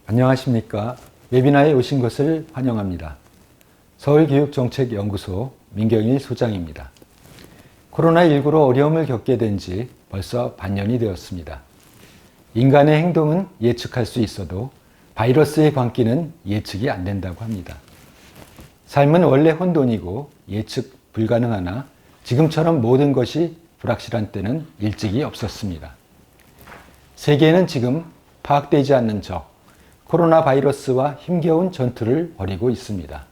안녕하십니까. 웨비나에 오신 것을 환영합니다. 서울교육정책연구소 민경일 소장입니다. 코로나19로 어려움을 겪게 된 지 벌써 반년이 되었습니다. 인간의 행동은 예측할 수 있어도 바이러스의 광기는 예측이 안 된다고 합니다. 삶은 원래 혼돈이고 예측 불가능하나 지금처럼 모든 것이 불확실한 때는 일찍이 없었습니다. 세계는 지금 파악되지 않는 적, 코로나 바이러스와 힘겨운 전투를 벌이고 있습니다.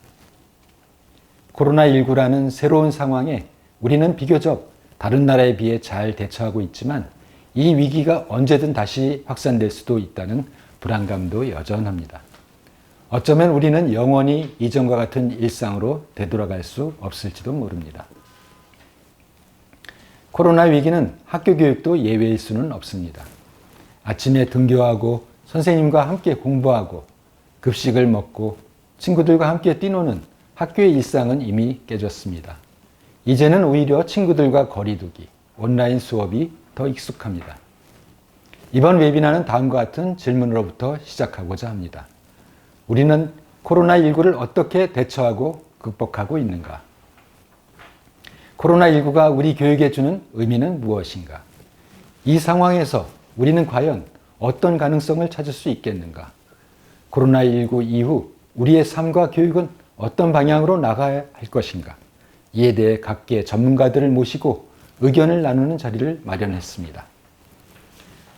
코로나19라는 새로운 상황에 우리는 비교적 다른 나라에 비해 잘 대처하고 있지만 이 위기가 언제든 다시 확산될 수도 있다는 불안감도 여전합니다. 어쩌면 우리는 영원히 이전과 같은 일상으로 되돌아갈 수 없을지도 모릅니다. 코로나 위기는 학교 교육도 예외일 수는 없습니다. 아침에 등교하고 선생님과 함께 공부하고 급식을 먹고 친구들과 함께 뛰노는 학교의 일상은 이미 깨졌습니다. 이제는 오히려 친구들과 거리두기, 온라인 수업이 더 익숙합니다. 이번 웨비나는 다음과 같은 질문으로부터 시작하고자 합니다. 우리는 코로나19를 어떻게 대처하고 극복하고 있는가? 코로나19가 우리 교육에 주는 의미는 무엇인가? 이 상황에서 우리는 과연 어떤 가능성을 찾을 수 있겠는가? 코로나19 이후 우리의 삶과 교육은 어떤 방향으로 나가야 할 것인가? 이에 대해 각계 전문가들을 모시고 의견을 나누는 자리를 마련했습니다.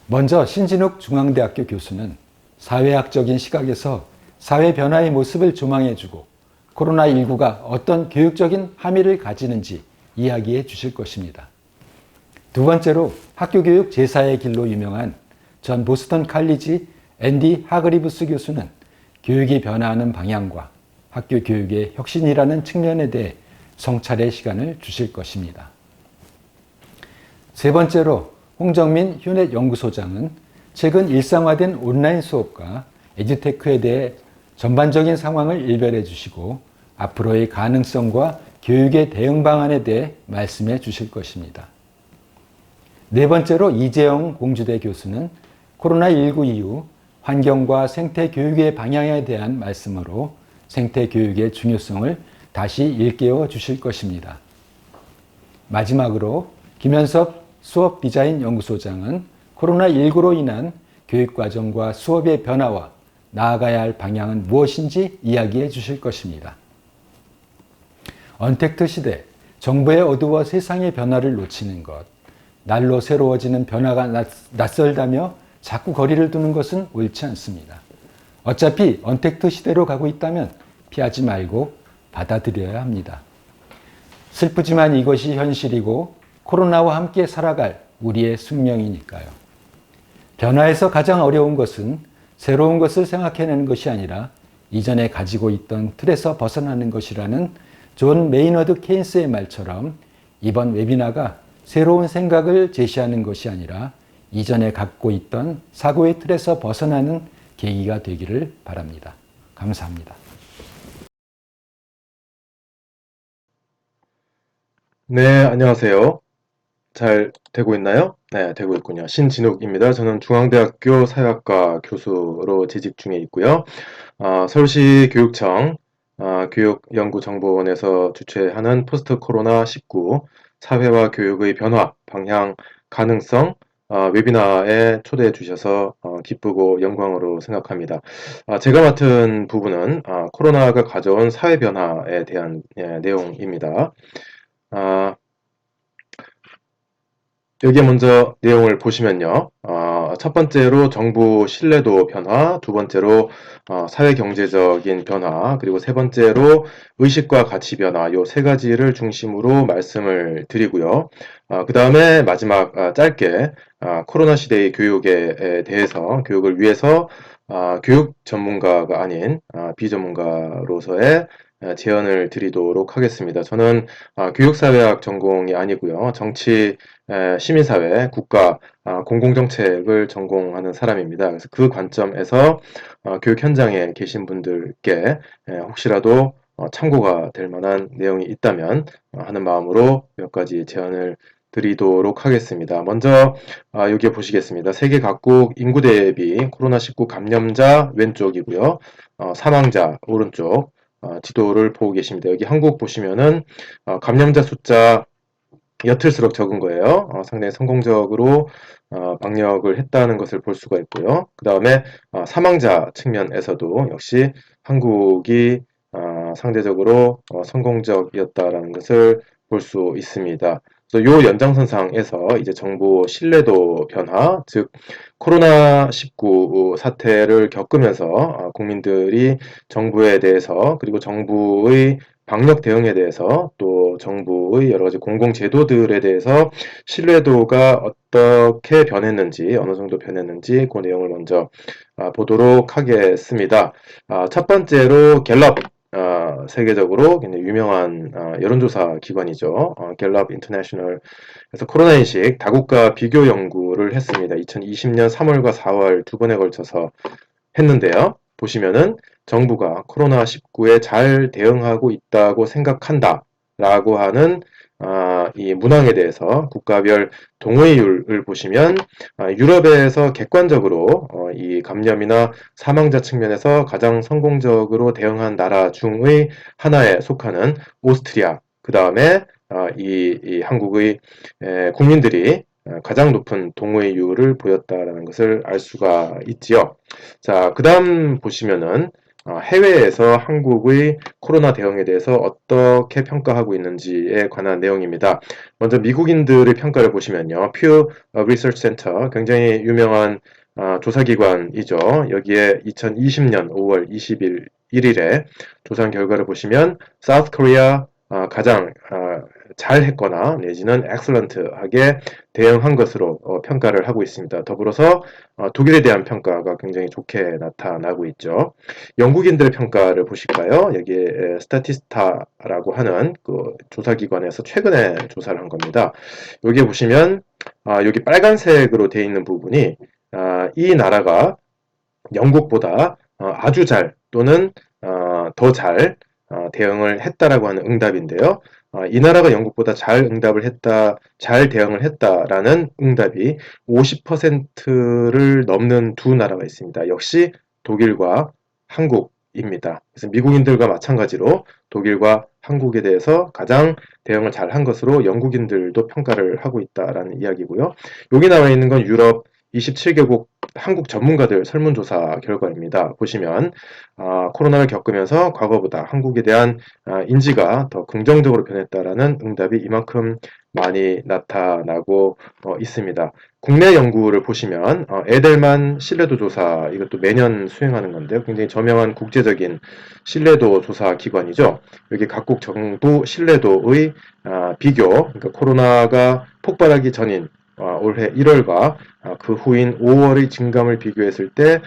먼저 신진욱 중앙대학교 교수는 사회학적인 시각에서 사회 변화의 모습을 조망해주고 코로나19가 어떤 교육적인 함의를 가지는지 이야기해 주실 것입니다. 두 번째로 학교교육 제사의 길로 유명한 전 보스턴 칼리지 앤디 하그리브스 교수는 교육이 변화하는 방향과 학교 교육의 혁신이라는 측면에 대해 성찰의 시간을 주실 것입니다. 세 번째로 홍정민 휴넷 연구소장은 최근 일상화된 온라인 수업과 에듀테크에 대해 전반적인 상황을 일별해 주시고 앞으로의 가능성과 교육의 대응 방안에 대해 말씀해 주실 것입니다. 네 번째로 이재영 공주대 교수는 코로나19 이후 환경과 생태 교육의 방향에 대한 말씀으로 생태 교육의 중요성을 다시 일깨워 주실 것입니다. 마지막으로 김현섭 수업 디자인 연구소장은 코로나19로 인한 교육과정과 수업의 변화와 나아가야 할 방향은 무엇인지 이야기해 주실 것입니다. 언택트 시대, 정보에 어두워 세상의 변화를 놓치는 것, 날로 새로워지는 변화가 낯설다며 자꾸 거리를 두는 것은 옳지 않습니다. 어차피 언택트 시대로 가고 있다면 피하지 말고 받아들여야 합니다. 슬프지만 이것이 현실이고 코로나와 함께 살아갈 우리의 숙명이니까요. 변화에서 가장 어려운 것은 새로운 것을 생각해내는 것이 아니라 이전에 가지고 있던 틀에서 벗어나는 것이라는 존 메이너드 케인스의 말처럼 이번 웨비나가 새로운 생각을 제시하는 것이 아니라 이전에 갖고 있던 사고의 틀에서 벗어나는 계기가 되기를 바랍니다. 감사합니다. 네, 안녕하세요. 잘 되고 있나요? 네, 되고 있군요. 신진욱입니다. 저는 중앙대학교 사회학과 교수로 재직 중에 있고요. 서울시 교육청 교육연구정보원에서 주최하는 포스트 코로나19 사회와 교육의 변화, 방향, 가능성 웨비나에 초대해 주셔서 기쁘고 영광으로 생각합니다. 제가 맡은 부분은 코로나가 가져온 사회 변화에 대한 내용입니다. 아, 여기에 먼저 내용을 보시면요. 첫 번째로 정부 신뢰도 변화, 두 번째로 사회 경제적인 변화, 그리고 세 번째로 의식과 가치 변화, 요 세 가지를 중심으로 말씀을 드리고요. 그 다음에 마지막 짧게 코로나 시대의 교육에 대해서 교육을 위해서 교육 전문가가 아닌 비전문가로서의 제언을 드리도록 하겠습니다. 저는 교육사회학 전공이 아니고요. 정치 시민사회, 국가, 공공정책을 전공하는 사람입니다. 그래서 그 관점에서 교육 현장에 계신 분들께 혹시라도 참고가 될 만한 내용이 있다면 하는 마음으로 몇 가지 제안을 드리도록 하겠습니다. 먼저 여기에 보시겠습니다. 세계 각국 인구 대비 코로나19 감염자 왼쪽이고요. 사망자 오른쪽 지도를 보고 계십니다. 여기 한국 보시면은 감염자 숫자 옅을수록 적은 거예요. 상당히 성공적으로 방역을 했다는 것을 볼 수가 있고요. 그 다음에 사망자 측면에서도 역시 한국이 상대적으로 성공적이었다라는 것을 볼 수 있습니다. 그래서 요 연장선상에서 이제 정부 신뢰도 변화, 즉 코로나19 사태를 겪으면서 국민들이 정부에 대해서 그리고 정부의 방역 대응에 대해서 또 정부의 여러 가지 공공 제도들에 대해서 신뢰도가 어떻게 변했는지, 어느 정도 변했는지 그 내용을 먼저 보도록 하겠습니다. 첫 번째로 갤럽, 세계적으로 굉장히 유명한 여론조사 기관이죠. 갤럽 인터내셔널. 그래서 코로나 인식 다국가 비교 연구를 했습니다. 2020년 3월과 4월 두 번에 걸쳐서 했는데요. 보시면은 정부가 코로나19에 잘 대응하고 있다고 생각한다 라고 하는 이 문항에 대해서 국가별 동의율을 보시면 유럽에서 객관적으로 이 감염이나 사망자 측면에서 가장 성공적으로 대응한 나라 중의 하나에 속하는 오스트리아, 그 다음에 이 한국의 국민들이 가장 높은 동의율을 보였다라는 것을 알 수가 있지요. 자, 그 다음 보시면은 해외에서 한국의 코로나 대응에 대해서 어떻게 평가하고 있는지에 관한 내용입니다. 먼저 미국인들의 평가를 보시면요. Pew Research Center, 굉장히 유명한 조사기관이죠. 여기에 2020년 5월 1일에 조사한 결과를 보시면 South Korea 가장 잘했거나 내지는 excellent하게 대응한 것으로 평가를 하고 있습니다. 더불어서 독일에 대한 평가가 굉장히 좋게 나타나고 있죠. 영국인들의 평가를 보실까요? 여기에 스타티스타라고 하는 그 조사기관에서 최근에 조사를 한 겁니다. 여기 보시면 여기 빨간색으로 되어 있는 부분이 이 나라가 영국보다 아주 잘 또는 더 잘 대응을 했다라고 하는 응답인데요. 이 나라가 영국보다 잘 대응을 했다라는 응답이 50%를 넘는 두 나라가 있습니다. 역시 독일과 한국입니다. 그래서 미국인들과 마찬가지로 독일과 한국에 대해서 가장 대응을 잘한 것으로 영국인들도 평가를 하고 있다라는 이야기고요. 여기 나와 있는 건 유럽 27개국 한국 전문가들 설문조사 결과입니다. 보시면 코로나를 겪으면서 과거보다 한국에 대한 인지가 더 긍정적으로 변했다라는 응답이 이만큼 많이 나타나고 있습니다. 국내 연구를 보시면 에델만 신뢰도 조사, 이것도 매년 수행하는 건데요. 굉장히 저명한 국제적인 신뢰도 조사 기관이죠. 여기 각국 정부 신뢰도의 비교, 그러니까 코로나가 폭발하기 전인 올해 1월과 그 후인 5월의 증감을 비교했을 때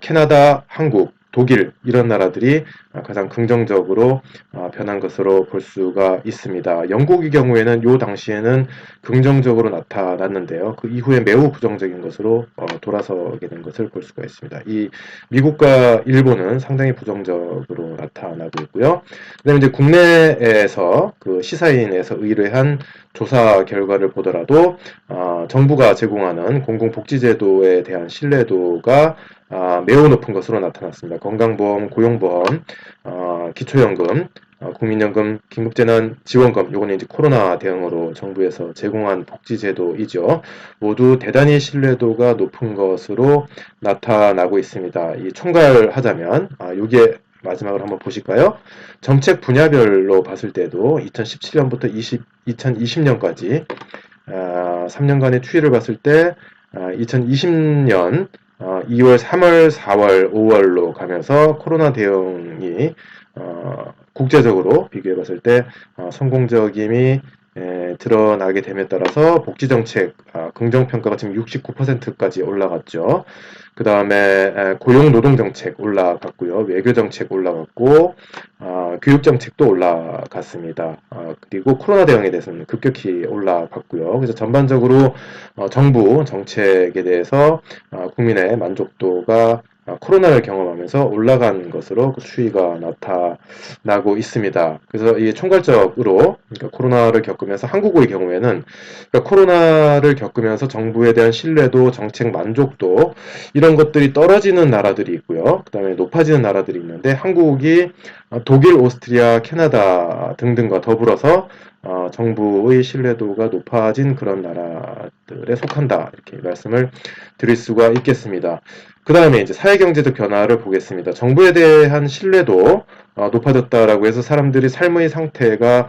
캐나다, 한국, 독일 이런 나라들이 가장 긍정적으로 변한 것으로 볼 수가 있습니다. 영국의 경우에는 요 당시에는 긍정적으로 나타났는데요. 그 이후에 매우 부정적인 것으로 돌아서게 된 것을 볼 수가 있습니다. 이 미국과 일본은 상당히 부정적으로 나타나고 있고요. 그다음에 이제 국내에서 그 시사인에서 의뢰한 조사 결과를 보더라도 정부가 제공하는 공공복지제도에 대한 신뢰도가 매우 높은 것으로 나타났습니다. 건강보험, 고용보험, 기초연금, 국민연금, 긴급재난지원금, 요거는 이제 코로나 대응으로 정부에서 제공한 복지제도이죠. 모두 대단히 신뢰도가 높은 것으로 나타나고 있습니다. 이 총괄하자면, 요게 마지막으로 한번 보실까요? 정책 분야별로 봤을 때도 2017년부터 2020년까지 3년간의 추이를 봤을 때 2020년 2월, 3월, 4월, 5월로 가면서 코로나 대응이 국제적으로 비교해 봤을 때 성공적임이 드러나게 됨에 따라서 복지정책 긍정평가가 지금 69%까지 올라갔죠. 그 다음에 고용노동정책 올라갔고요. 외교정책 올라갔고 교육정책도 올라갔습니다. 그리고 코로나 대응에 대해서는 급격히 올라갔고요. 그래서 전반적으로 정부 정책에 대해서 국민의 만족도가 코로나를 경험하면서 올라간 것으로 그 추이가 나타나고 있습니다. 그래서 이게 총괄적으로 그러니까 코로나를 겪으면서 한국의 경우에는 그러니까 코로나를 겪으면서 정부에 대한 신뢰도, 정책 만족도 이런 것들이 떨어지는 나라들이 있고요. 그 다음에 높아지는 나라들이 있는데 한국이 독일, 오스트리아, 캐나다 등등과 더불어서 정부의 신뢰도가 높아진 그런 나라들에 속한다. 이렇게 말씀을 드릴 수가 있겠습니다. 그 다음에 이제 사회경제적 변화를 보겠습니다. 정부에 대한 신뢰도 높아졌다라고 해서 사람들이 삶의 상태가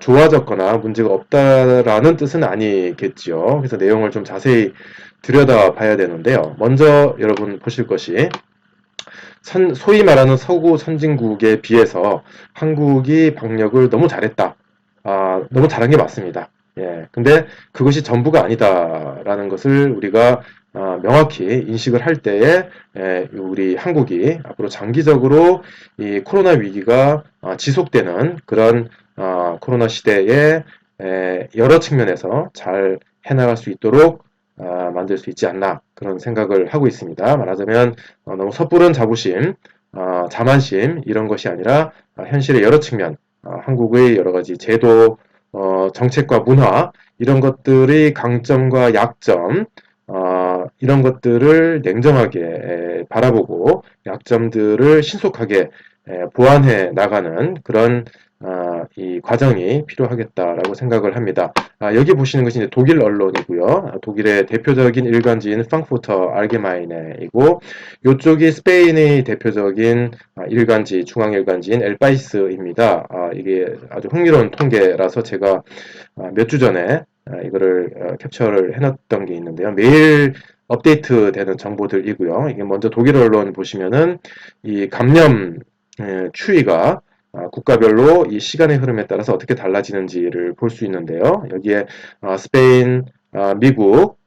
좋아졌거나 문제가 없다라는 뜻은 아니겠지요. 그래서 내용을 좀 자세히 들여다봐야 되는데요. 먼저 여러분 보실 것이 소위 말하는 서구 선진국에 비해서 한국이 방역을 너무 잘했다. 너무 잘한 게 맞습니다. 예. 근데 그것이 전부가 아니다라는 것을 우리가 명확히 인식을 할 때에 우리 한국이 앞으로 장기적으로 이 코로나 위기가 지속되는 그런 코로나 시대에 여러 측면에서 잘 해나갈 수 있도록 만들 수 있지 않나 그런 생각을 하고 있습니다. 말하자면 너무 섣부른 자부심, 자만심 이런 것이 아니라 현실의 여러 측면, 한국의 여러 가지 제도, 정책과 문화 이런 것들의 강점과 약점 이런 것들을 냉정하게 바라보고 약점들을 신속하게 보완해 나가는 그런 이 과정이 필요하겠다라고 생각을 합니다. 여기 보시는 것이 이제 독일 언론이고요. 독일의 대표적인 일간지인 프랑크푸르터 알게마이네이고 이쪽이 스페인의 대표적인 일간지, 중앙 일간지인 엘바이스입니다. 이게 아주 흥미로운 통계라서 제가 몇 주 전에 이거를 캡처를 해놨던 게 있는데요. 매일 업데이트 되는 정보들이고요. 이게 먼저 독일 언론 보시면은 이 감염 추이가 국가별로 이 시간의 흐름에 따라서 어떻게 달라지는지를 볼 수 있는데요. 여기에 스페인, 미국,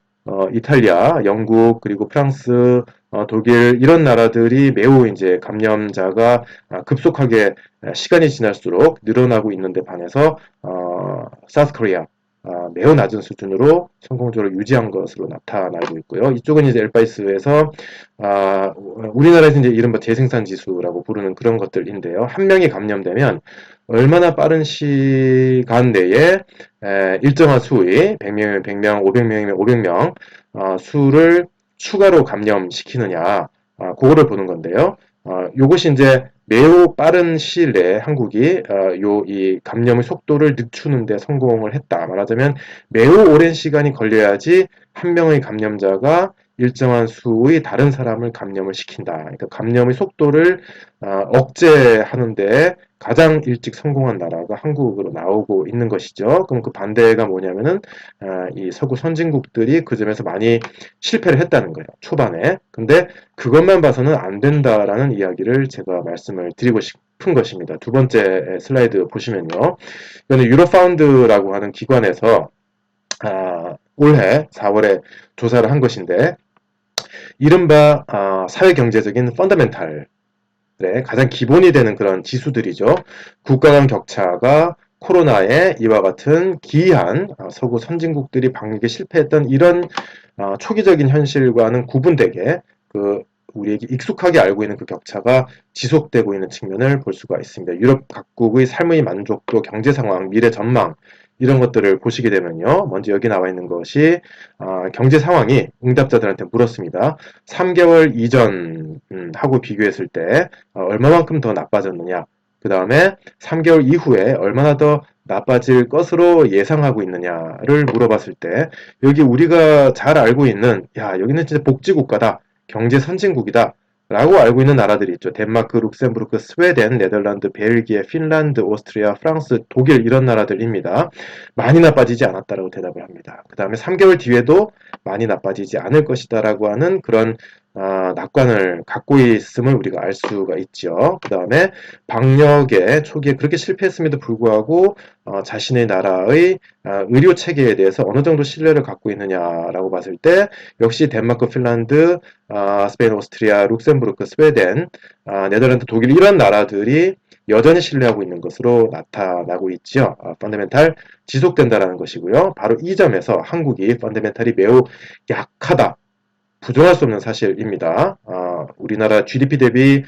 이탈리아, 영국, 그리고 프랑스, 독일 이런 나라들이 매우 이제 감염자가 급속하게 시간이 지날수록 늘어나고 있는데 반해서 사우스 코리아 매우 낮은 수준으로 성공적으로 유지한 것으로 나타나고 있고요. 이쪽은 이제 엘바이스에서 우리나라에서 이제 이른바 재생산 지수라고 부르는 그런 것들인데요. 한 명이 감염되면 얼마나 빠른 시간 내에 일정한 수의 100명이면 100명, 500명이면 500명 수를 추가로 감염시키느냐 그거를 보는 건데요. 요것이 이제 매우 빠른 시일 내에 한국이 이 감염의 속도를 늦추는 데 성공을 했다. 말하자면 매우 오랜 시간이 걸려야지 한 명의 감염자가 일정한 수의 다른 사람을 감염을 시킨다. 그러니까 감염의 속도를 억제하는 데 가장 일찍 성공한 나라가 한국으로 나오고 있는 것이죠. 그럼 그 반대가 뭐냐면은 이 서구 선진국들이 그 점에서 많이 실패를 했다는 거예요. 초반에. 근데 그것만 봐서는 안 된다라는 이야기를 제가 말씀을 드리고 싶은 것입니다. 두 번째 슬라이드 보시면요. 이거는 유로파운드라고 하는 기관에서 올해 4월에 조사를 한 것인데 이른바 사회경제적인 펀더멘탈 가장 기본이 되는 그런 지수들이죠. 국가 간 격차가 코로나에 이와 같은 기이한 서구 선진국들이 방역에 실패했던 이런 초기적인 현실과는 구분되게 우리에게 익숙하게 알고 있는 그 격차가 지속되고 있는 측면을 볼 수가 있습니다. 유럽 각국의 삶의 만족도, 경제 상황, 미래 전망 이런 것들을 보시게 되면요. 먼저 여기 나와 있는 것이 경제 상황이 응답자들한테 물었습니다. 3개월 이전하고 비교했을 때 얼마만큼 더 나빠졌느냐. 그 다음에 3개월 이후에 얼마나 더 나빠질 것으로 예상하고 있느냐를 물어봤을 때 여기 우리가 잘 알고 있는 여기는 진짜 복지국가다. 경제 선진국이다. 라고 알고 있는 나라들이 있죠. 덴마크, 룩셈부르크, 스웨덴, 네덜란드, 벨기에, 핀란드, 오스트리아, 프랑스, 독일 이런 나라들입니다. 많이 나빠지지 않았다라고 대답을 합니다. 그 다음에 3개월 뒤에도 많이 나빠지지 않을 것이다 라고 하는 그런 낙관을 갖고 있음을 우리가 알 수가 있죠. 그 다음에 방역에 초기에 그렇게 실패했음에도 불구하고 자신의 나라의 의료 체계에 대해서 어느 정도 신뢰를 갖고 있느냐라고 봤을 때 역시 덴마크, 핀란드, 스페인, 오스트리아, 룩셈부르크, 스웨덴, 네덜란드, 독일 이런 나라들이 여전히 신뢰하고 있는 것으로 나타나고 있지요. 펀더멘탈 지속된다라는 것이고요. 바로 이 점에서 한국이 펀더멘탈이 매우 약하다. 부정할 수 없는 사실입니다. 우리나라 GDP 대비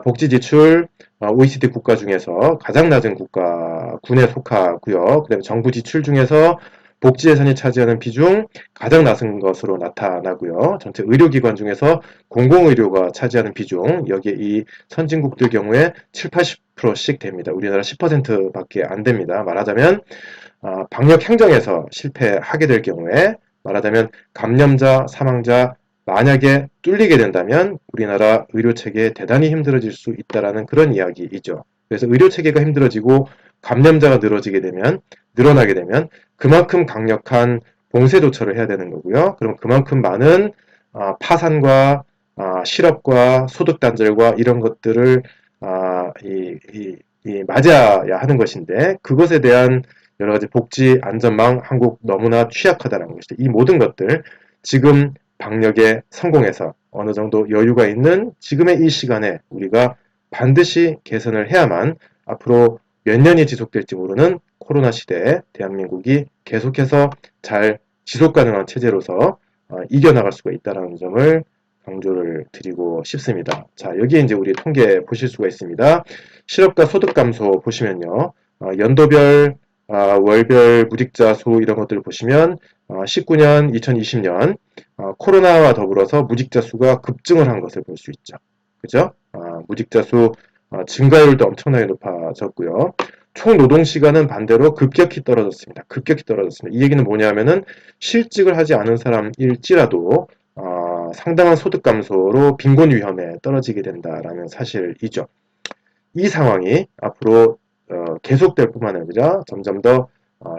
복지 지출 OECD 국가 중에서 가장 낮은 국가군에 속하고요. 그다음에 정부 지출 중에서 복지 예산이 차지하는 비중 가장 낮은 것으로 나타나고요. 전체 의료기관 중에서 공공의료가 차지하는 비중 여기에 이 선진국들 경우에 7, 80%씩 됩니다. 우리나라 10%밖에 안 됩니다. 말하자면 방역 행정에서 실패하게 될 경우에 말하자면 감염자, 사망자 만약에 뚫리게 된다면 우리나라 의료체계에 대단히 힘들어질 수 있다라는 그런 이야기이죠. 그래서 의료체계가 힘들어지고 감염자가 늘어나게 되면 그만큼 강력한 봉쇄 조처를 해야 되는 거고요. 그럼 그만큼 많은 파산과 실업과 소득 단절과 이런 것들을 맞아야 하는 것인데 그것에 대한 여러 가지 복지 안전망 한국 너무나 취약하다는 것이죠. 이 모든 것들 지금 방역에 성공해서 어느 정도 여유가 있는 지금의 이 시간에 우리가 반드시 개선을 해야만 앞으로 몇 년이 지속될지 모르는 코로나 시대에 대한민국이 계속해서 잘 지속 가능한 체제로서 이겨나갈 수가 있다는 점을 강조를 드리고 싶습니다. 자, 여기에 이제 우리 통계 보실 수가 있습니다. 실업과 소득 감소 보시면요. 연도별, 월별 무직자 수 이런 것들을 보시면 19년, 2020년 코로나와 더불어서 무직자 수가 급증을 한 것을 볼 수 있죠. 그죠? 무직자 수 증가율도 엄청나게 높아졌고요. 총 노동 시간은 반대로 급격히 떨어졌습니다. 급격히 떨어졌습니다. 이 얘기는 뭐냐면은 실직을 하지 않은 사람일지라도 상당한 소득 감소로 빈곤 위험에 떨어지게 된다라는 사실이죠. 이 상황이 앞으로 계속될 뿐만 아니라 점점 더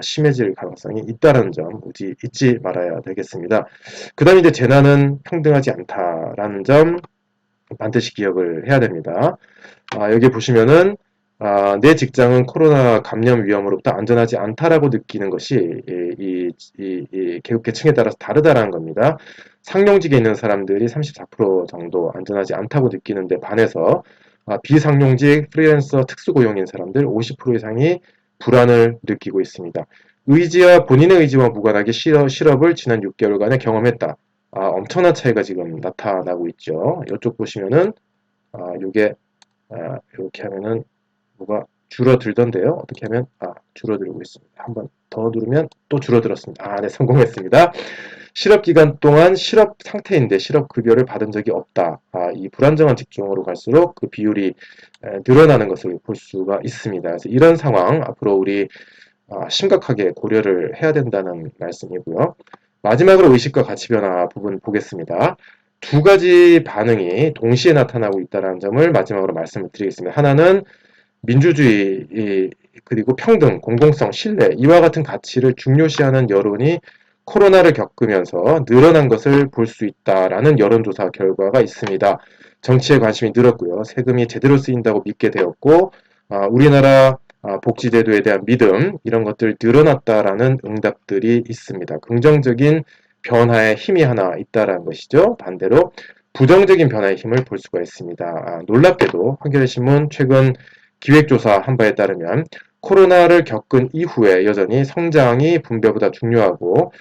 심해질 가능성이 있다는 점 잊지 말아야 되겠습니다. 그 다음에 이제 재난은 평등하지 않다라는 점 반드시 기억을 해야 됩니다. 여기 보시면은 내 직장은 코로나 감염 위험으로부터 안전하지 않다라고 느끼는 것이 이 계층에 따라서 다르다라는 겁니다. 상용직에 있는 사람들이 34% 정도 안전하지 않다고 느끼는데 반해서 비상용직, 프리랜서, 특수고용인 사람들 50% 이상이 불안을 느끼고 있습니다. 본인의 의지와 무관하게 실업을 지난 6개월간에 경험했다. 엄청난 차이가 지금 나타나고 있죠. 이쪽 보시면은 요게 이렇게 하면은 뭐가 줄어들던데요. 어떻게 하면 줄어들고 있습니다. 한번 더 누르면 또 줄어들었습니다. 네, 성공했습니다. 실업 기간 동안 실업 상태인데 실업 급여를 받은 적이 없다. 이 불안정한 직종으로 갈수록 그 비율이 늘어나는 것을 볼 수가 있습니다. 그래서 이런 상황 앞으로 우리 심각하게 고려를 해야 된다는 말씀이고요. 마지막으로 의식과 가치 변화 부분 보겠습니다. 두 가지 반응이 동시에 나타나고 있다는 점을 마지막으로 말씀을 드리겠습니다. 하나는 민주주의 그리고 평등, 공공성, 신뢰 이와 같은 가치를 중요시하는 여론이 코로나를 겪으면서 늘어난 것을 볼 수 있다라는 여론조사 결과가 있습니다. 정치에 관심이 늘었고요. 세금이 제대로 쓰인다고 믿게 되었고 우리나라 복지제도에 대한 믿음 이런 것들 늘어났다라는 응답들이 있습니다. 긍정적인 변화의 힘이 하나 있다라는 것이죠. 반대로 부정적인 변화의 힘을 볼 수가 있습니다. 놀랍게도 한겨레신문 최근 기획조사 한 바에 따르면 코로나를 겪은 이후에 여전히 성장이 분배보다 중요하고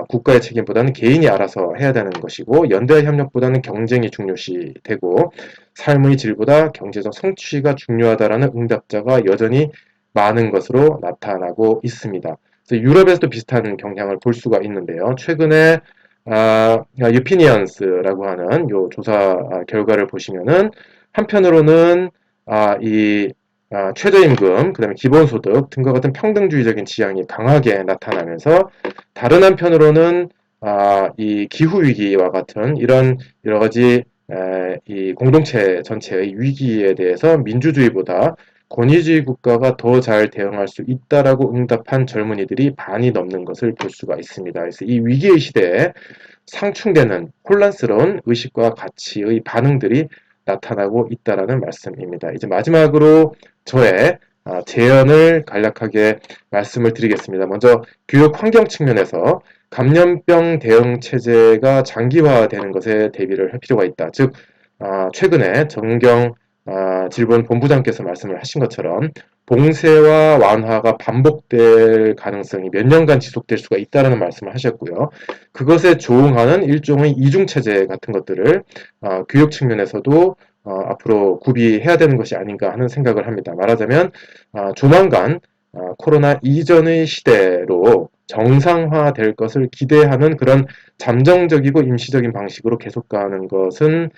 국가의 책임보다는 개인이 알아서 해야 되는 것이고 연대와 협력보다는 경쟁이 중요시되고 삶의 질보다 경제적 성취가 중요하다라는 응답자가 여전히 많은 것으로 나타나고 있습니다. 그래서 유럽에서도 비슷한 경향을 볼 수가 있는데요. 최근에 유피니언스라고 하는 요 조사 결과를 보시면은 한편으로는 최저임금, 그다음에 기본소득 등과 같은 평등주의적인 지향이 강하게 나타나면서 다른 한편으로는 이 기후 위기와 같은 이런 여러 가지 이 공동체 전체의 위기에 대해서 민주주의보다 권위주의 국가가 더 잘 대응할 수 있다라고 응답한 젊은이들이 반이 넘는 것을 볼 수가 있습니다. 그래서 이 위기의 시대에 상충되는 혼란스러운 의식과 가치의 반응들이 나타나고 있다라는 말씀입니다. 이제 마지막으로 저의 제언을 간략하게 말씀을 드리겠습니다. 먼저 교육 환경 측면에서 감염병 대응 체제가 장기화되는 것에 대비를 할 필요가 있다. 즉 최근에 정경 질본 본부장께서 말씀을 하신 것처럼 봉쇄와 완화가 반복될 가능성이 몇 년간 지속될 수가 있다는 말씀을 하셨고요. 그것에 조응하는 일종의 이중체제 같은 것들을 교육 측면에서도 앞으로 구비해야 되는 것이 아닌가 하는 생각을 합니다. 말하자면 조만간 코로나 이전의 시대로 정상화될 것을 기대하는 그런 잠정적이고 임시적인 방식으로 계속 가는 것은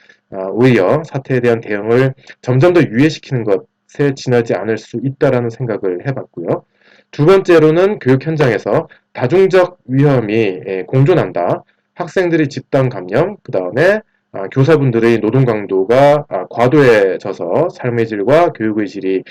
오히려 사태에 대한 대응을 점점 더 유예시키는 것에 지나지 않을 수 있다라는 생각을 해봤고요. 두 번째로는 교육 현장에서 다중적 위험이 공존한다. 학생들이 집단 감염, 그 다음에 교사분들의 노동 강도가 과도해져서 삶의 질과 교육의 질이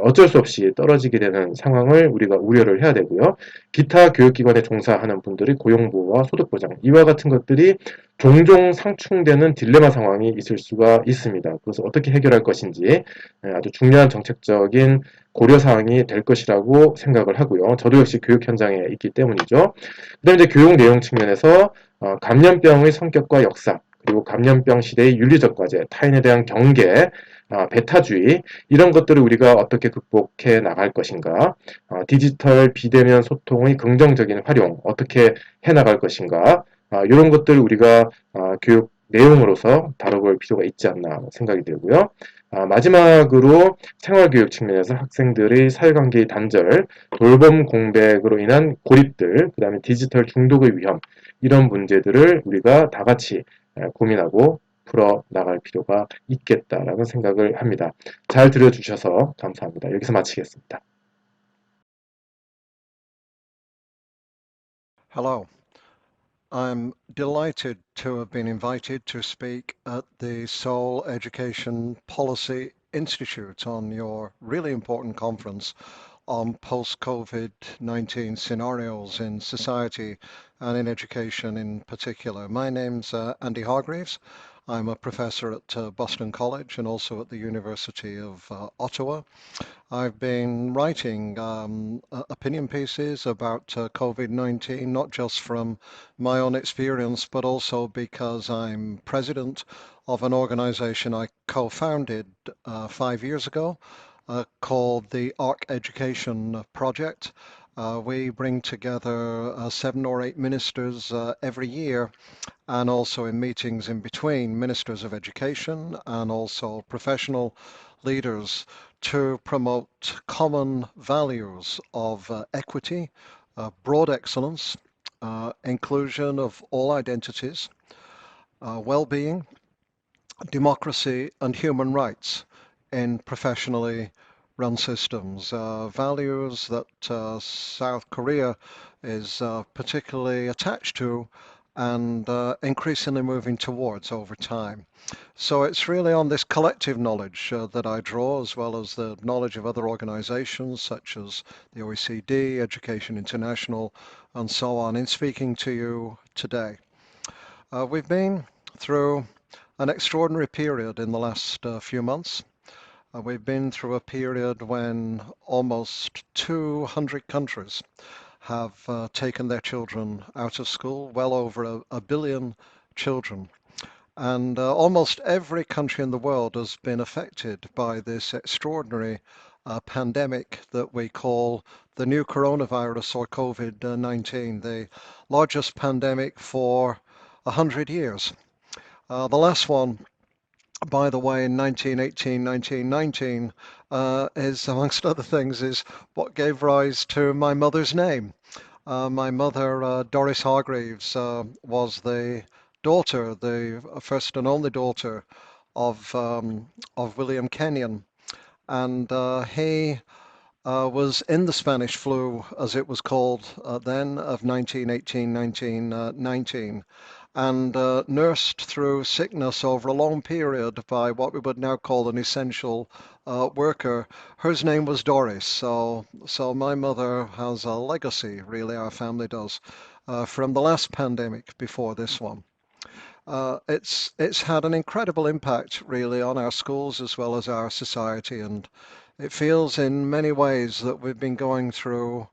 어쩔 수 없이 떨어지게 되는 상황을 우리가 우려를 해야 되고요. 기타 교육기관에 종사하는 분들의 고용보호와 소득보장, 이와 같은 것들이 종종 상충되는 딜레마 상황이 있을 수가 있습니다. 그래서 어떻게 해결할 것인지 아주 중요한 정책적인 고려사항이 될 것이라고 생각을 하고요. 저도 역시 교육 현장에 있기 때문이죠. 그 다음에 이제 교육 내용 측면에서 감염병의 성격과 역사, 그리고 감염병 시대의 윤리적 과제, 타인에 대한 경계, 배타주의, 이런 것들을 우리가 어떻게 극복해 나갈 것인가, 디지털 비대면 소통의 긍정적인 활용, 어떻게 해 나갈 것인가, 이런 것들을 우리가 교육 내용으로서 다뤄볼 필요가 있지 않나 생각이 들고요. 마지막으로 생활교육 측면에서 학생들의 사회관계의 단절, 돌봄 공백으로 인한 고립들, 그 다음에 디지털 중독의 위험, 이런 문제들을 우리가 다 같이 고민하고 풀어 나갈 필요가 있겠다라는 생각을 합니다. 잘 들어주셔서 감사합니다. 여기서 마치겠습니다. Hello. I'm delighted to have been invited to speak at the Seoul Education Policy Institute on your really important conference on post-COVID-19 scenarios in society and in education in particular. My name's Andy Hargreaves. I'm a professor at Boston College and also at the University of Ottawa. I've been writing opinion pieces about COVID-19, not just from my own experience, but also because I'm president of an organization I co-founded 5 years ago called the ARC Education Project. We bring together 7 or 8 ministers every year, and also in meetings in between, ministers of education and also professional leaders, to promote common values of equity, broad excellence, inclusion of all identities, well-being, democracy and human rights in professionally run systems, values that South Korea is particularly attached to and increasingly moving towards over time. So it's really on this collective knowledge that I draw, as well as the knowledge of other organizations such as the OECD, Education International, and so on, in speaking to you today. We've been through an extraordinary period in the last few months. We've been through a period when almost 200 countries have taken their children out of school, well over a billion children. And almost every country in the world has been affected by this extraordinary pandemic that we call the new coronavirus or COVID-19, the largest pandemic for 100 years. The last one, by the way, in 1918, 1919, is, amongst other things, is what gave rise to my mother's name. My mother, Doris Hargreaves, was the daughter, the first and only daughter of William Kenyon, and he was in the Spanish flu, as it was called then, of 1918, 1919, and nursed through sickness over a long period by what we would now call an essential worker. Her name was Doris, so my mother has a legacy, really, our family does, from the last pandemic before this one. It's had an incredible impact, really, on our schools as well as our society, and it feels in many ways that we've been going through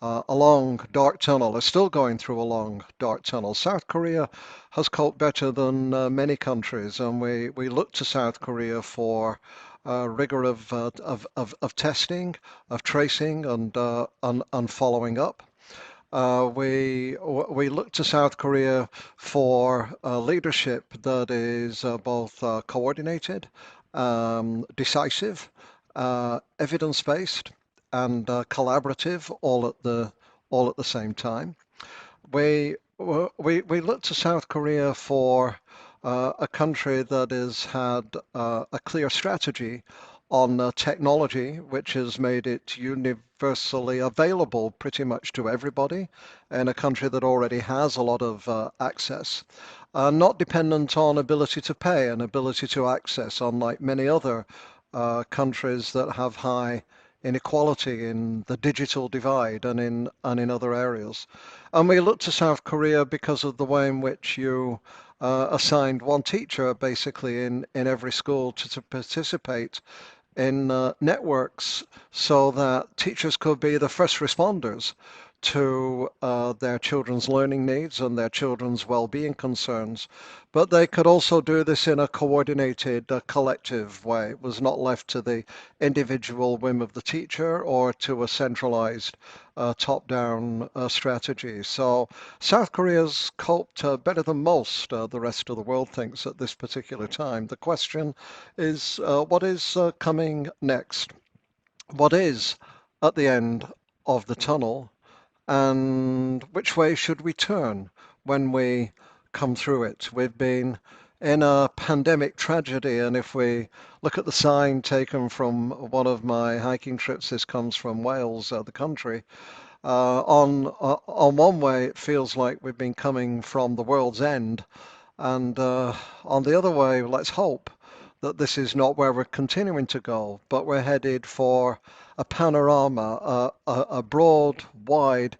a long dark tunnel, is still going through a long dark tunnel. South Korea has coped better than many countries, and we look to South Korea for rigor of testing, of tracing, and following up. We look to South Korea for leadership that is both coordinated, decisive, evidence-based, and collaborative, all at the same time. We look to South Korea for a country that has had a clear strategy on technology, which has made it universally available pretty much to everybody, in a country that already has a lot of access, not dependent on ability to pay and ability to access, unlike many other countries that have high inequality in the digital divide and in other areas. And we look to South Korea because of the way in which you assigned one teacher basically in every school to participate in networks so that teachers could be the first responders to their children's learning needs and their children's well-being concerns. But they could also do this in a coordinated, collective way. It was not left to the individual whim of the teacher or to a centralized top-down strategy. So South Korea's coped better than most, the rest of the world thinks, at this particular time. The question is what is coming next? What is at the end of the tunnel? And which way should we turn when we come through it? We've been in a pandemic tragedy, and if we look at the sign taken from one of my hiking trips, this comes from Wales, the country. On one way, it feels like we've been coming from the world's end, and on the other way, let's hope that this is not where we're continuing to go, but we're headed for a panorama, a broad, wide,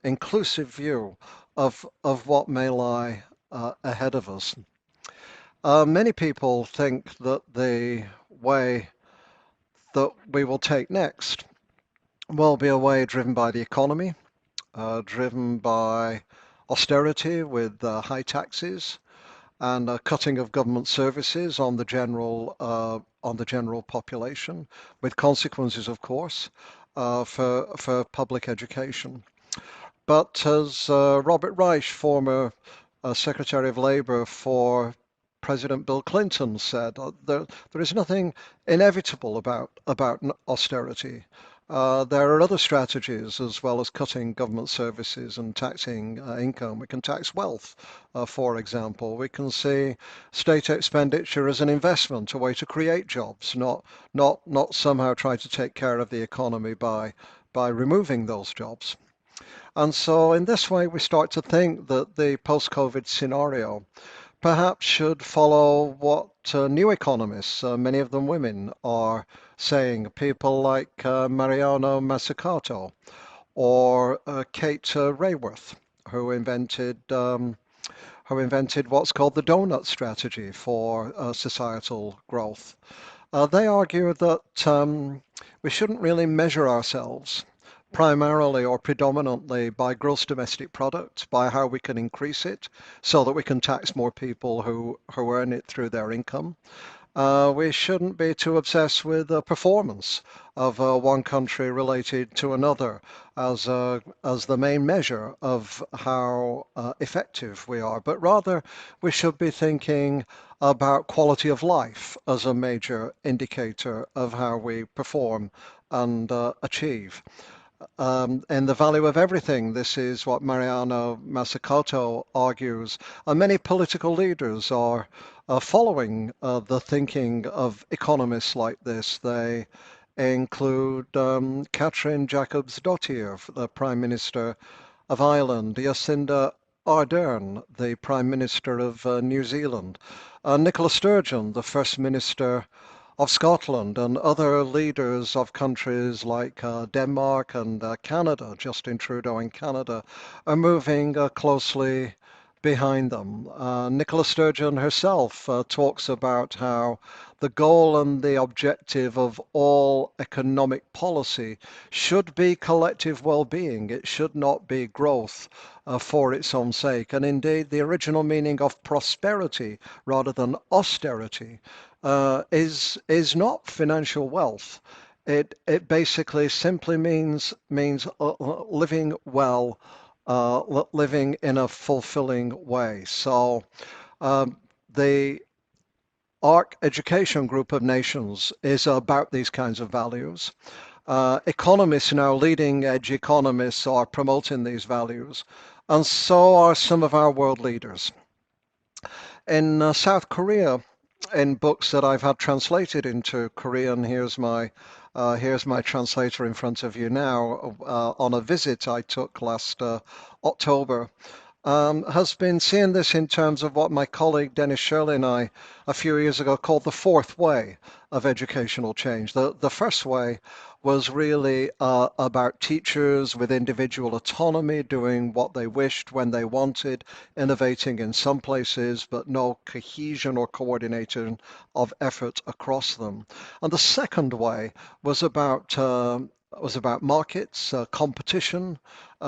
inclusive view of what may lie ahead of us. Many people think that the way that we will take next will be a way driven by the economy, driven by austerity with high taxes, and cutting of government services on the general population, with consequences, of course, for public education. But as Robert Reich, former Secretary of Labor for President Bill Clinton, said, there is nothing inevitable about austerity. There are other strategies as well as cutting government services and taxing income. We can tax wealth, for example. We can see state expenditure as an investment, a way to create jobs, not somehow try to take care of the economy by removing those jobs. And so in this way, we start to think that the post-COVID scenario perhaps should follow what new economists, many of them women, are saying. People like Mariana Mazzucato or Kate Raworth, who invented what's called the donut strategy for societal growth. They argue that we shouldn't really measure ourselves primarily or predominantly by gross domestic product, by how we can increase it so that we can tax more people who earn it through their income. We shouldn't be too obsessed with the performance of one country related to another as the main measure of how effective we are, but rather we should be thinking about quality of life as a major indicator of how we perform and achieve. And the value of everything. This is what Mariana Mazzucato argues. And many political leaders are following the thinking of economists like this. They include Katrin Jacobs-Dottir, the Prime Minister of Ireland, Jacinda Ardern, the Prime Minister of New Zealand, Nicola Sturgeon, the First Minister of Scotland, and other leaders of countries like Denmark and Canada. Justin Trudeau in Canada are moving closely behind them. Nicola Sturgeon herself talks about how the goal and the objective of all economic policy should be collective well-being. It should not be growth for its own sake. And indeed, the original meaning of prosperity rather than austerity is not financial wealth. It basically simply means living well, living in a fulfilling way. So the ARC Education Group of Nations is about these kinds of values. Economists now, leading edge economists, are promoting these values, and so are some of our world leaders. In South Korea, in books that I've had translated into Korean, here's my translator in front of you now, on a visit I took last October, has been seeing this in terms of what my colleague Dennis Shirley and I a few years ago called the fourth way of educational change. The first way was really about teachers with individual autonomy, doing what they wished when they wanted, innovating in some places, but no cohesion or coordination of effort across them. And the second way was about markets, competition,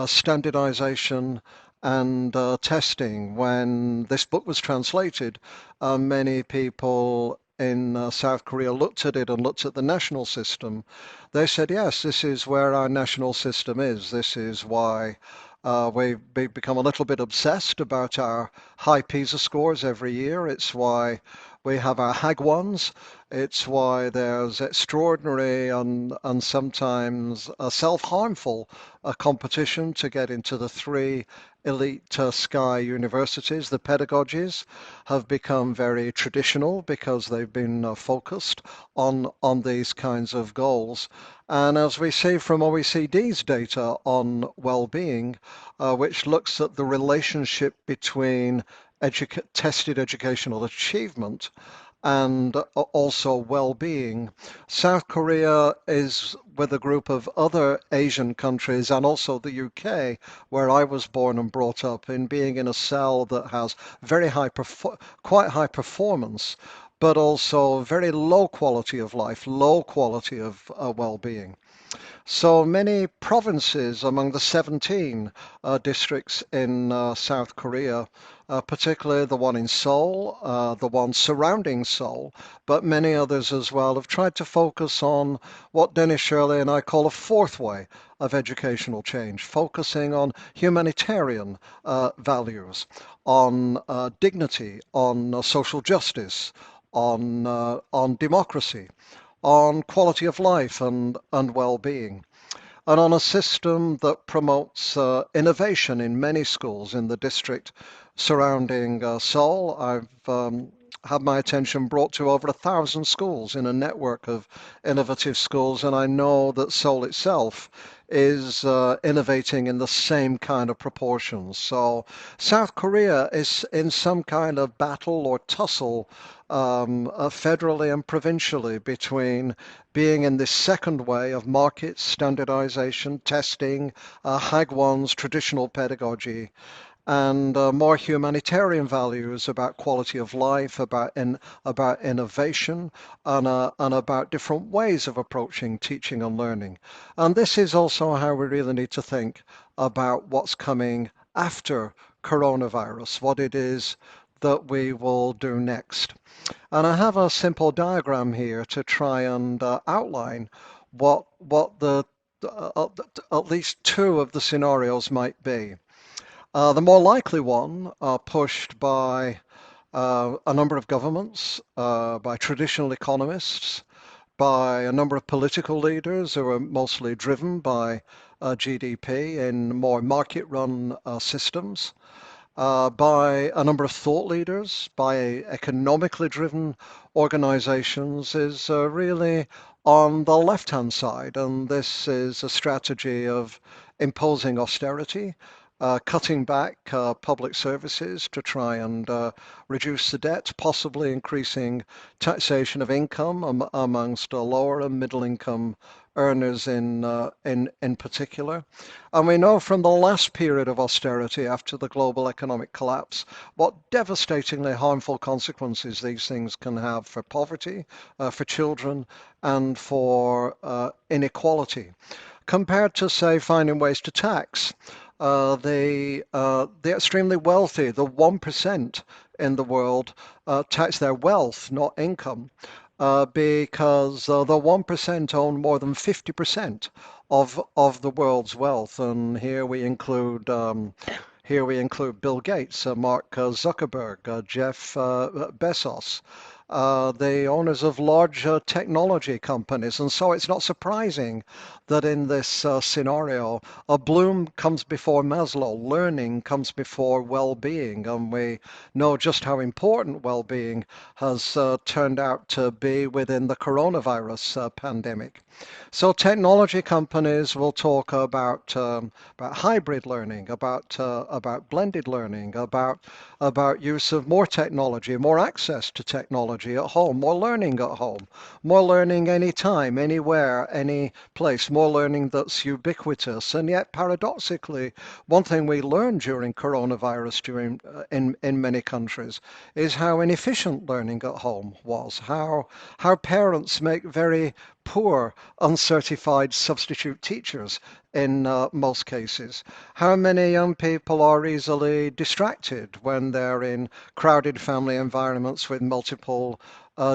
standardization, and testing. When this book was translated, many people in South Korea looked at it and looked at the national system. They said, yes, this is where our national system is. This is why we've become a little bit obsessed about our high PISA scores every year. It's why we have our Hagwons. It's why there's extraordinary and sometimes self-harmful competition to get into the three elite SKY universities. The pedagogies have become very traditional because they've been focused on these kinds of goals. And as we see from OECD's data on well-being, which looks at the relationship between tested educational achievement and also well-being. South Korea is with a group of other Asian countries and also the UK, where I was born and brought up, in being in a cell that has very quite high performance, but also very low quality of life, low quality of well-being. So many provinces among the 17 districts in South Korea, particularly the one in Seoul, the one surrounding Seoul, but many others as well, have tried to focus on what Dennis Shirley and I call a fourth way of educational change, focusing on humanitarian values, on dignity, on social justice, on democracy, on quality of life and well-being, and on a system that promotes innovation in many schools in the district surrounding Seoul. I've had my attention brought to over 1,000 schools in a network of innovative schools, and I know that Seoul itself is innovating in the same kind of proportions. So South Korea is in some kind of battle or tussle federally and provincially between being in this second way of market standardization, testing, Hagwons, traditional pedagogy, and more humanitarian values about quality of life, about innovation, and about different ways of approaching teaching and learning. And this is also how we really need to think about what's coming after coronavirus, what it is that we will do next. And I have a simple diagram here to try and outline what the at least two of the scenarios might be. The more likely one, pushed by a number of governments, by traditional economists, by a number of political leaders who are mostly driven by GDP in more market-run systems, by a number of thought leaders, by economically driven organizations, is really on the left-hand side. And this is a strategy of imposing austerity, cutting back public services to try and reduce the debt, possibly increasing taxation of income amongst lower and middle income earners in particular. And we know from the last period of austerity after the global economic collapse what devastatingly harmful consequences these things can have for poverty, for children, and for inequality. Compared to, say, finding ways to tax the extremely wealthy, the 1% in the world, tax their wealth, not income, because the 1% own more than 50% of the world's wealth. And here we include Bill Gates, Mark Zuckerberg, Jeff Bezos, the owners of large technology companies. And so it's not surprising that in this scenario, Bloom comes before Maslow, learning comes before well-being, and we know just how important well-being has turned out to be within the coronavirus pandemic. So technology companies will talk about hybrid learning, about blended learning, about use of more technology, more access to technology at home, more learning at home, more learning anytime, anywhere, any place, more learning that's ubiquitous. And yet, paradoxically, one thing we learned during coronavirus in many countries is how inefficient learning at home was, how parents make very poor uncertified substitute teachers in most cases. How many young people are easily distracted when they're in crowded family environments with multiple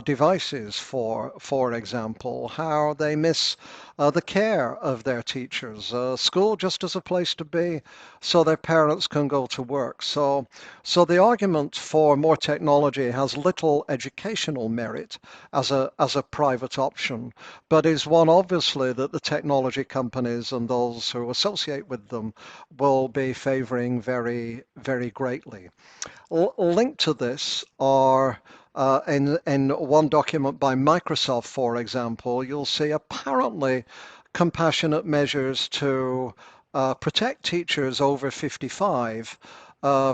devices, for example, how they miss the care of their teachers, school just as a place to be so their parents can go to work. So the argument for more technology has little educational merit as a private option, but is one obviously that the technology companies and those who associate with them will be favoring very, very greatly. Linked to this are in one document by Microsoft, for example, you'll see apparently compassionate measures to protect teachers over 55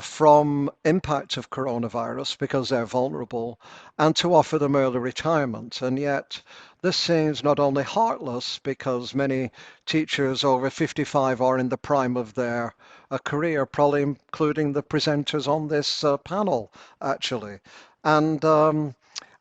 from impact of coronavirus because they're vulnerable, and to offer them early retirement. And yet this seems not only heartless because many teachers over 55 are in the prime of their career, probably including the presenters on this panel, actually.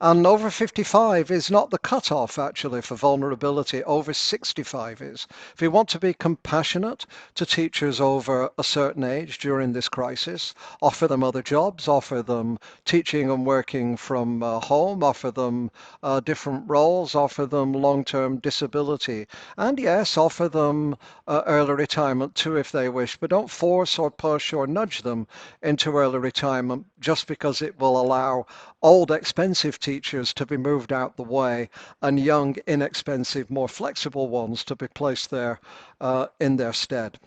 And over 55 is not the cutoff, actually, for vulnerability. Over 65 is. If we want to be compassionate to teachers over a certain age during this crisis, offer them other jobs, offer them teaching and working from home, offer them different roles, offer them long-term disability, and yes, offer them early retirement too if they wish, but don't force or push or nudge them into early retirement just because it will allow old, expensive teachers to be moved out the way and young, inexpensive, more flexible ones to be placed there in their stead.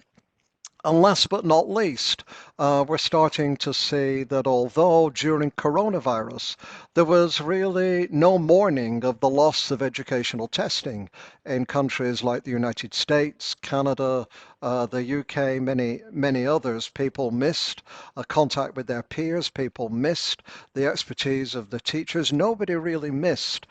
And last but not least, we're starting to see that although during coronavirus, there was really no mourning of the loss of educational testing in countries like the United States, Canada, the UK, many others. People missed contact with their peers. People missed the expertise of the teachers. Nobody really missed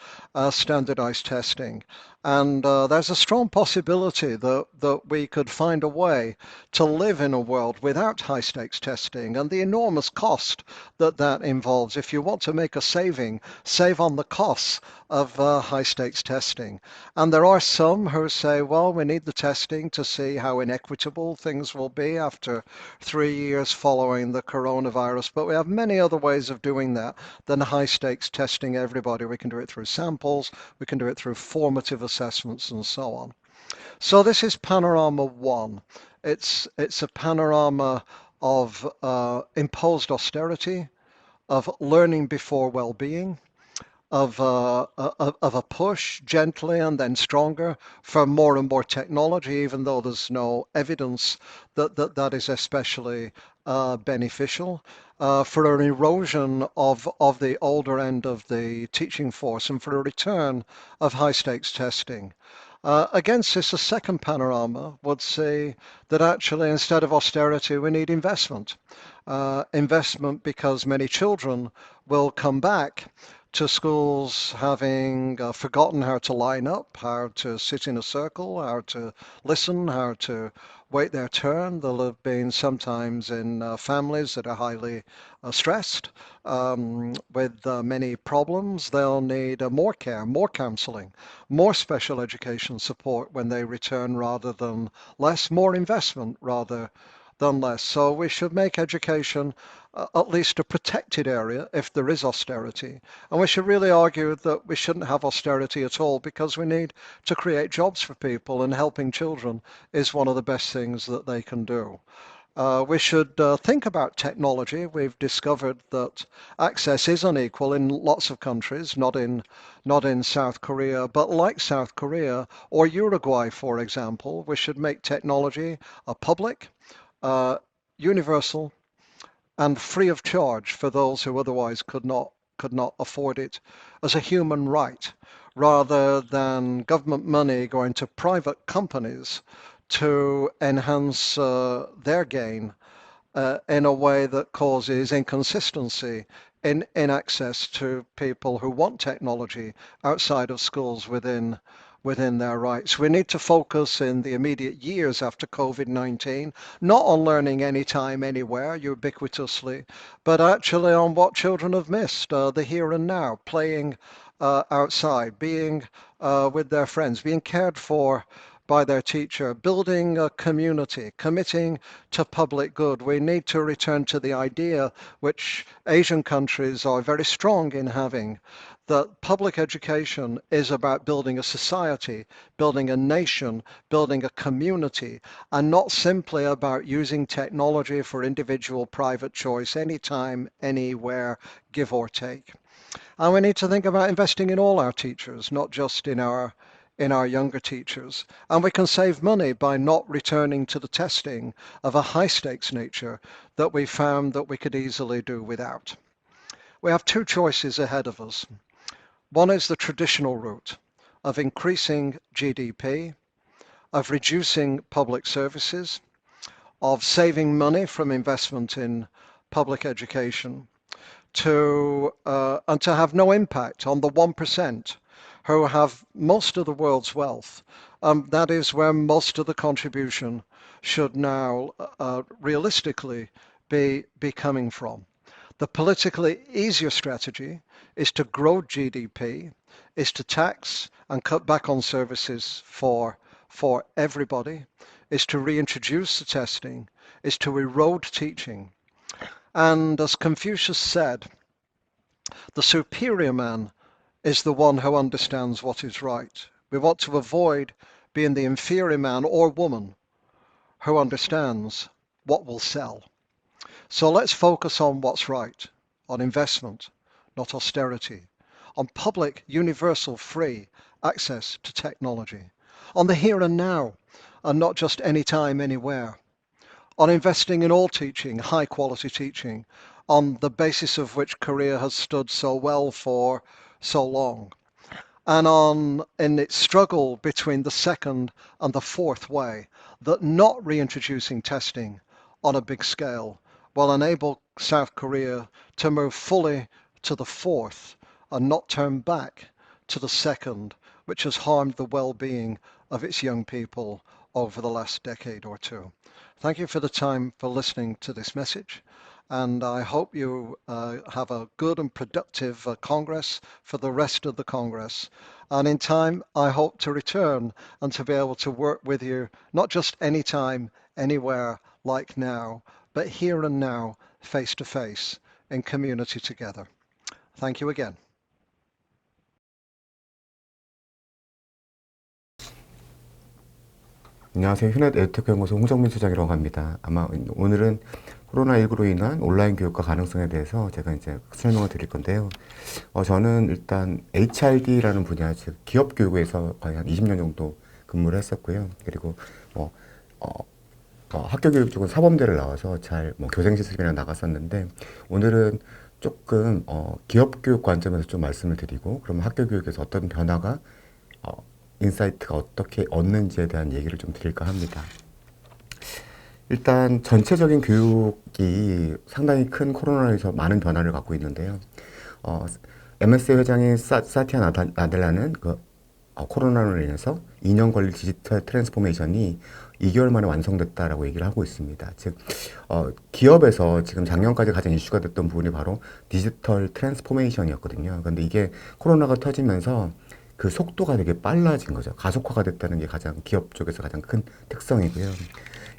standardized testing. And there's a strong possibility that we could find a way to live in a world without high stakes testing and the enormous cost that involves. If you want to make a saving, save on the costs of high stakes testing. And there are some who say, well, we need the testing to see how inequitable things will be after 3 years following the coronavirus. But we have many other ways of doing that than high stakes testing everybody. We can do it through samples, we can do it through formative assessments and so on. So this is panorama one. It's a panorama of imposed austerity, of learning before well-being, of a push gently and then stronger for more and more technology, even though there's no evidence that is especially beneficial, for an erosion of the older end of the teaching force and for a return of high stakes testing. Against this, a second panorama would say that actually, instead of austerity, we need investment. Investment because many children will come back to schools having forgotten how to line up, how to sit in a circle, how to listen, how to wait their turn. They'll have been sometimes in families that are highly stressed with many problems. They'll need more care, more counseling, more special education support when they return rather than less, more investment rather than less. So we should make education at least a protected area if there is austerity. And we should really argue that we shouldn't have austerity at all because we need to create jobs for people, and helping children is one of the best things that they can do. We should think about technology. We've discovered that access is unequal in lots of countries, not in South Korea, but like South Korea or Uruguay, for example, we should make technology a public, uh, universal, and free of charge for those who otherwise could not afford it as a human right, rather than government money going to private companies to enhance their gain in a way that causes inconsistency in access to people who want technology outside of schools within their rights. We need to focus in the immediate years after COVID-19, not on learning anytime, anywhere, ubiquitously, but actually on what children have missed, the here and now, playing outside, being with their friends, being cared for by their teacher, building a community, committing to public good. We need to return to the idea, which Asian countries are very strong in having, that public education is about building a society, building a nation, building a community, and not simply about using technology for individual private choice anytime, anywhere, give or take. And we need to think about investing in all our teachers, not just in our younger teachers. And we can save money by not returning to the testing of a high stakes nature that we found that we could easily do without. We have two choices ahead of us. One is the traditional route of increasing GDP, of reducing public services, of saving money from investment in public education, and to have no impact on the 1% who have most of the world's wealth. That is where most of the contribution should now realistically be coming from. The politically easier strategy is to grow GDP, is to tax and cut back on services for everybody, is to reintroduce the testing, is to erode teaching. And as Confucius said, the superior man is the one who understands what is right. We want to avoid being the inferior man or woman who understands what will sell. So let's focus on what's right, on investment, not austerity, on public, universal, free access to technology, on the here and now, and not just anytime, anywhere, on investing in all teaching, high quality teaching, on the basis of which Korea has stood so well for so long, and in its struggle between the second and the fourth way, that not reintroducing testing on a big scale will enable South Korea to move fully to the fourth and not turn back to the second, which has harmed the well-being of its young people over the last decade or two. Thank you for the time for listening to this message. And I hope you have a good and productive Congress for the rest of the Congress. And in time, I hope to return and to be able to work with you, not just anytime, anywhere like now, but here and now, face to face, in community together. Thank you again. 안녕하세요. 휴넷 에듀테크 연구소 홍정민 소장이라고 합니다. 아마 오늘은 코로나19로 인한 온라인 교육과 가능성에 대해서 제가 이제 설명을 드릴 건데요. 저는 일단 HRD라는 분야, 즉 기업 교육에서 거의 한 20년 정도 근무를 했었고요. 그리고 학교 교육 쪽은 사범대를 나와서 잘 교생 실습이나 나갔었는데, 오늘은 조금 기업 교육 관점에서 좀 말씀을 드리고, 그러면 학교 교육에서 어떤 변화가 인사이트가 어떻게 얻는지에 대한 얘기를 좀 드릴까 합니다. 일단 전체적인 교육이 상당히 큰 코로나에서 많은 변화를 갖고 있는데요. MSA 회장인 사티아 나델라는 코로나로 인해서 2년 걸릴 디지털 트랜스포메이션이 2개월 만에 완성됐다라고 얘기를 하고 있습니다. 즉, 기업에서 지금 작년까지 가장 이슈가 됐던 부분이 바로 디지털 트랜스포메이션이었거든요. 근데 이게 코로나가 터지면서 그 속도가 되게 빨라진 거죠. 가속화가 됐다는 게 가장 기업 쪽에서 가장 큰 특성이고요.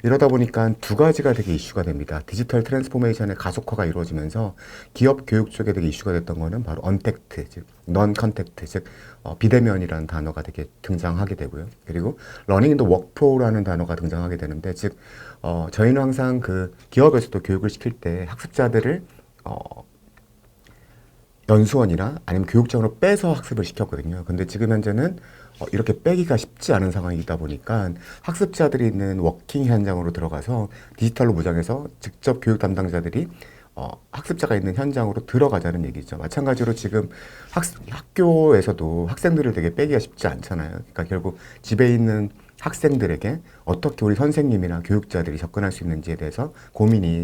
이러다 보니까 두 가지가 되게 이슈가 됩니다. 디지털 트랜스포메이션의 가속화가 이루어지면서 기업 교육 쪽에 되게 이슈가 됐던 거는 바로 언택트, 즉 non 컨택트, 즉 비대면이라는 단어가 되게 등장하게 되고요. 그리고 러닝 인더 워크프로라는 단어가 등장하게 되는데, 즉 저희는 항상 그 기업에서도 교육을 시킬 때 학습자들을 연수원이나 아니면 교육장으로 빼서 학습을 시켰거든요. 근데 지금 현재는 이렇게 빼기가 쉽지 않은 상황이다 보니까 학습자들이 있는 워킹 현장으로 들어가서 디지털로 무장해서 직접 교육 담당자들이 학습자가 있는 현장으로 들어가자는 얘기죠. 마찬가지로 지금 학교에서도 학생들을 되게 빼기가 쉽지 않잖아요. 그러니까 결국 집에 있는 학생들에게 어떻게 우리 선생님이나 교육자들이 접근할 수 있는지에 대해서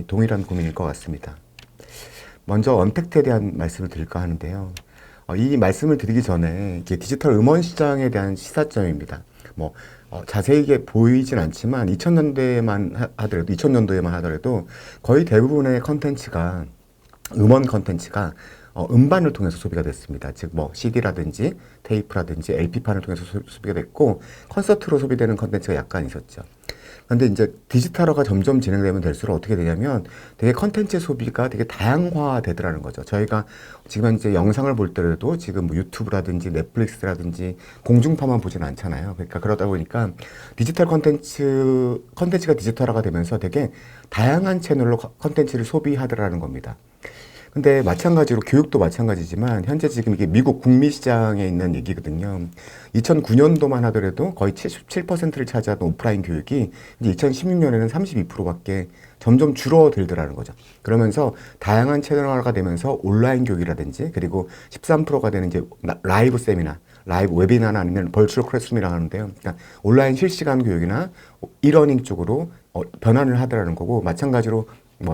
동일한 고민일 것 같습니다. 먼저 언택트에 대한 말씀을 드릴까 하는데요. 이 말씀을 드리기 전에 이게 디지털 음원 시장에 대한 시사점입니다. 자세하게 보이진 않지만 2000년대에만 하더라도 거의 대부분의 컨텐츠가 음원 컨텐츠가 음반을 통해서 소비가 됐습니다. 즉 CD라든지 테이프라든지 LP판을 통해서 소비가 됐고 콘서트로 소비되는 컨텐츠가 약간 있었죠. 근데 이제 디지털화가 점점 진행되면 될수록 어떻게 되냐면 되게 컨텐츠 소비가 되게 다양화되더라는 거죠. 저희가 지금 현재 영상을 볼 때라도 지금 유튜브라든지 넷플릭스라든지 공중파만 보진 않잖아요. 그러니까 그러다 보니까 디지털 컨텐츠가 디지털화가 되면서 되게 다양한 채널로 컨텐츠를 소비하더라는 겁니다. 근데 마찬가지로 교육도 마찬가지지만 현재 지금 이게 미국 북미 시장에 있는 얘기거든요. 2009년도만 하더라도 거의 77%를 차지하던 오프라인 교육이 이제 2016년에는 32%밖에 점점 줄어들더라는 거죠. 그러면서 다양한 채널화가 되면서 온라인 교육이라든지 그리고 13%가 되는 이제 라이브 세미나, 라이브 웨비나나 아니면 벌추얼 클래스룸이라고 하는데요. 그러니까 온라인 실시간 교육이나 이러닝 쪽으로 변환을 하더라는 거고 마찬가지로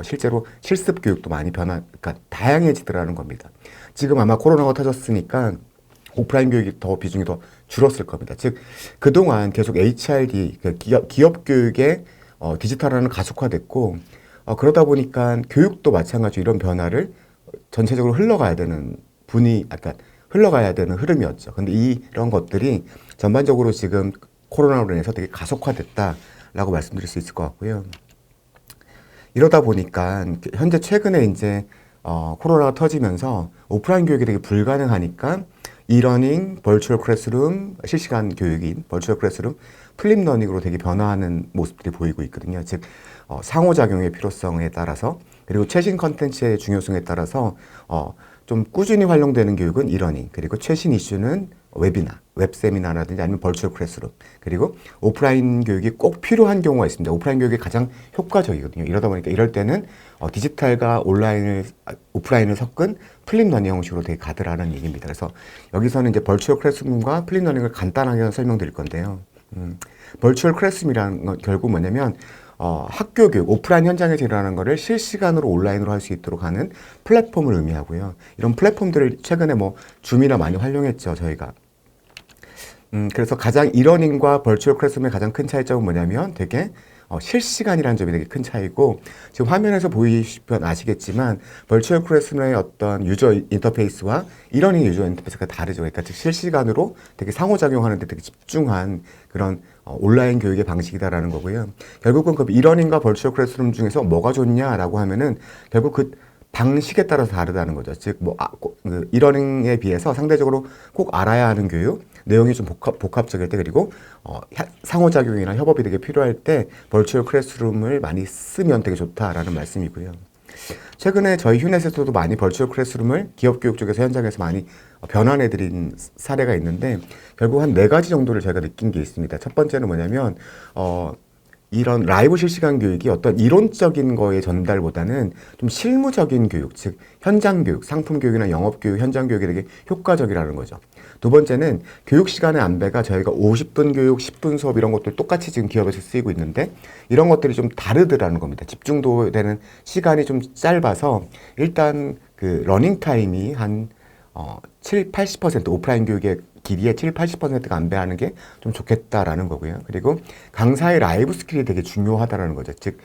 실제로 실습 교육도 많이 그러니까 다양해지더라는 겁니다. 지금 아마 코로나가 터졌으니까 오프라인 교육이 더 비중이 더 줄었을 겁니다. 즉 그동안 계속 HRD 기업 교육의 디지털화는 가속화됐고 그러다 보니까 교육도 마찬가지로 이런 변화를 전체적으로 흘러가야 되는 흐름이었죠. 근데 이런 것들이 전반적으로 지금 코로나로 인해서 되게 가속화됐다라고 말씀드릴 수 있을 것 같고요. 이러다 보니까 현재 최근에 이제 코로나가 터지면서 오프라인 교육이 되게 불가능하니까 이러닝, 벌추얼 클래스룸, 실시간 교육인 벌추얼 클래스룸, 플립 러닝으로 되게 변화하는 모습들이 보이고 있거든요. 즉 상호작용의 필요성에 따라서 그리고 최신 컨텐츠의 중요성에 따라서 좀 꾸준히 활용되는 교육은 이러닝, 그리고 최신 이슈는 웨비나, 웹세미나라든지 아니면 벌추얼 클래스룸, 그리고 오프라인 교육이 꼭 필요한 경우가 있습니다. 오프라인 교육이 가장 효과적이거든요. 이러다 보니까 이럴 때는 디지털과 오프라인을 섞은 플립 러닝 형식으로 되게 가더라는 얘기입니다. 그래서 여기서는 이제 벌추얼 클래스룸과 플립 러닝을 간단하게 설명드릴 건데요. 벌추얼 클래스룸이라는 건 결국 뭐냐면 학교 교육, 오프라인 현장에서 일어나는 거를 실시간으로 온라인으로 할 수 있도록 하는 플랫폼을 의미하고요. 이런 플랫폼들을 최근에 줌이나 많이 활용했죠, 저희가. 그래서 가장 이러닝과 벌추얼 클래스룸의 가장 큰 차이점은 뭐냐면 되게 실시간이라는 점이 되게 큰 차이고 지금 화면에서 보이시면 아시겠지만 벌추얼 클래스룸의 어떤 유저 인터페이스와 이러닝 유저 인터페이스가 다르죠. 그러니까 즉 실시간으로 되게 상호작용하는 데 되게 집중한 그런 온라인 교육의 방식이다라는 거고요. 결국은 그 이러닝과 벌추얼 클래스룸 중에서 뭐가 좋냐라고 하면은 결국 그 방식에 따라서 다르다는 거죠. 즉 이러닝에 비해서 상대적으로 꼭 알아야 하는 교육, 내용이 좀 복합적일 때 그리고 상호작용이나 협업이 되게 필요할 때 벌추얼 클래스룸을 많이 쓰면 되게 좋다라는 말씀이고요. 최근에 저희 휴넷에서도 많이 벌추얼 클래스룸을 기업 교육 쪽에서 현장에서 많이 변환해드린 사례가 있는데 결국 한 4가지 정도를 제가 느낀 게 있습니다. 첫 번째는 뭐냐면 이런 라이브 실시간 교육이 어떤 이론적인 거의 전달보다는 좀 실무적인 교육, 즉 현장 교육, 상품 교육이나 영업 교육, 현장 교육이 되게 효과적이라는 거죠. 두 번째는 교육 시간의 안배가 저희가 50분 교육, 10분 수업 이런 것들 똑같이 지금 기업에서 쓰이고 있는데 이런 것들이 좀 다르더라는 겁니다. 집중도 되는 시간이 좀 짧아서 일단 그 러닝 타임이 한 7, 80% 오프라인 교육의 길이의 7, 80%가 안배하는 게 좀 좋겠다라는 거고요. 그리고 강사의 라이브 스킬이 되게 중요하다라는 거죠. 즉,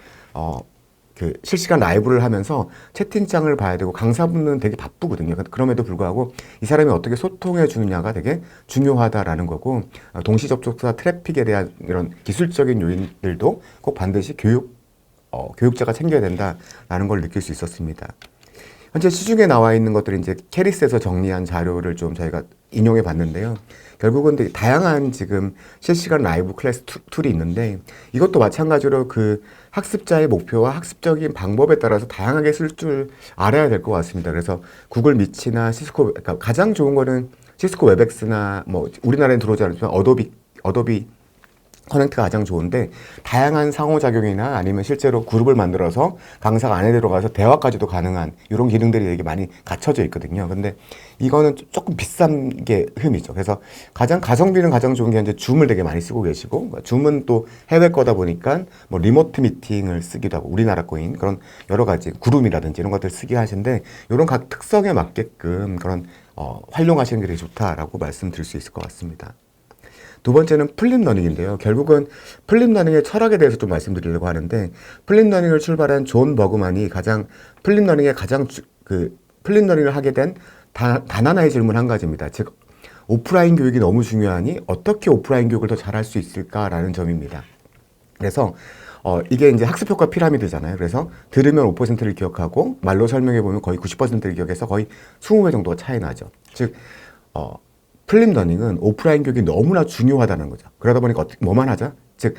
그 실시간 라이브를 하면서 채팅창을 봐야 되고 강사분은 되게 바쁘거든요. 그럼에도 불구하고 이 사람이 어떻게 소통해 주느냐가 되게 중요하다라는 거고 동시 접촉사 트래픽에 대한 이런 기술적인 요인들도 꼭 반드시 교육자가 챙겨야 된다라는 걸 느낄 수 있었습니다. 현재 시중에 나와 있는 것들이 이제 캐리스에서 정리한 자료를 좀 저희가 인용해 봤는데요. 결국은 되게 다양한 지금 실시간 라이브 클래스 툴이 있는데 이것도 마찬가지로 그 학습자의 목표와 학습적인 방법에 따라서 다양하게 쓸 줄 알아야 될 것 같습니다. 그래서 구글 미치나 시스코, 그러니까 가장 좋은 거는 시스코 웹엑스나 뭐 우리나라엔 들어오지 않지만 어도비 커넥트가 가장 좋은데 다양한 상호작용이나 아니면 실제로 그룹을 만들어서 강사가 안에 들어가서 대화까지도 가능한 이런 기능들이 되게 많이 갖춰져 있거든요. 근데 이거는 조금 비싼 게 흠이죠. 그래서 가장 가성비는 가장 좋은 게 이제 줌을 되게 많이 쓰고 계시고 줌은 또 해외 거다 보니까 뭐 리모트 미팅을 쓰기도 하고 우리나라 거인 그런 여러 가지 그룹이라든지 이런 것들 쓰기 하시는데 이런 각 특성에 맞게끔 그런 활용하시는 게 되게 좋다라고 말씀드릴 수 있을 것 같습니다. 두 번째는 플립러닝인데요. 결국은 플립러닝의 철학에 대해서 좀 말씀드리려고 하는데 플립러닝을 출발한 존 버그만이 플립러닝의 플립러닝을 하게 된 단 하나의 질문 한 가지입니다. 즉 오프라인 교육이 너무 중요하니 어떻게 오프라인 교육을 더 잘할 수 있을까라는 점입니다. 그래서 이게 이제 학습 효과 피라미드잖아요. 그래서 들으면 5%를 기억하고 말로 설명해 보면 거의 90%를 기억해서 거의 20배 정도가 차이 나죠. 즉 플립러닝은 오프라인 교육이 너무나 중요하다는 거죠. 그러다 보니까 뭐만 하자? 즉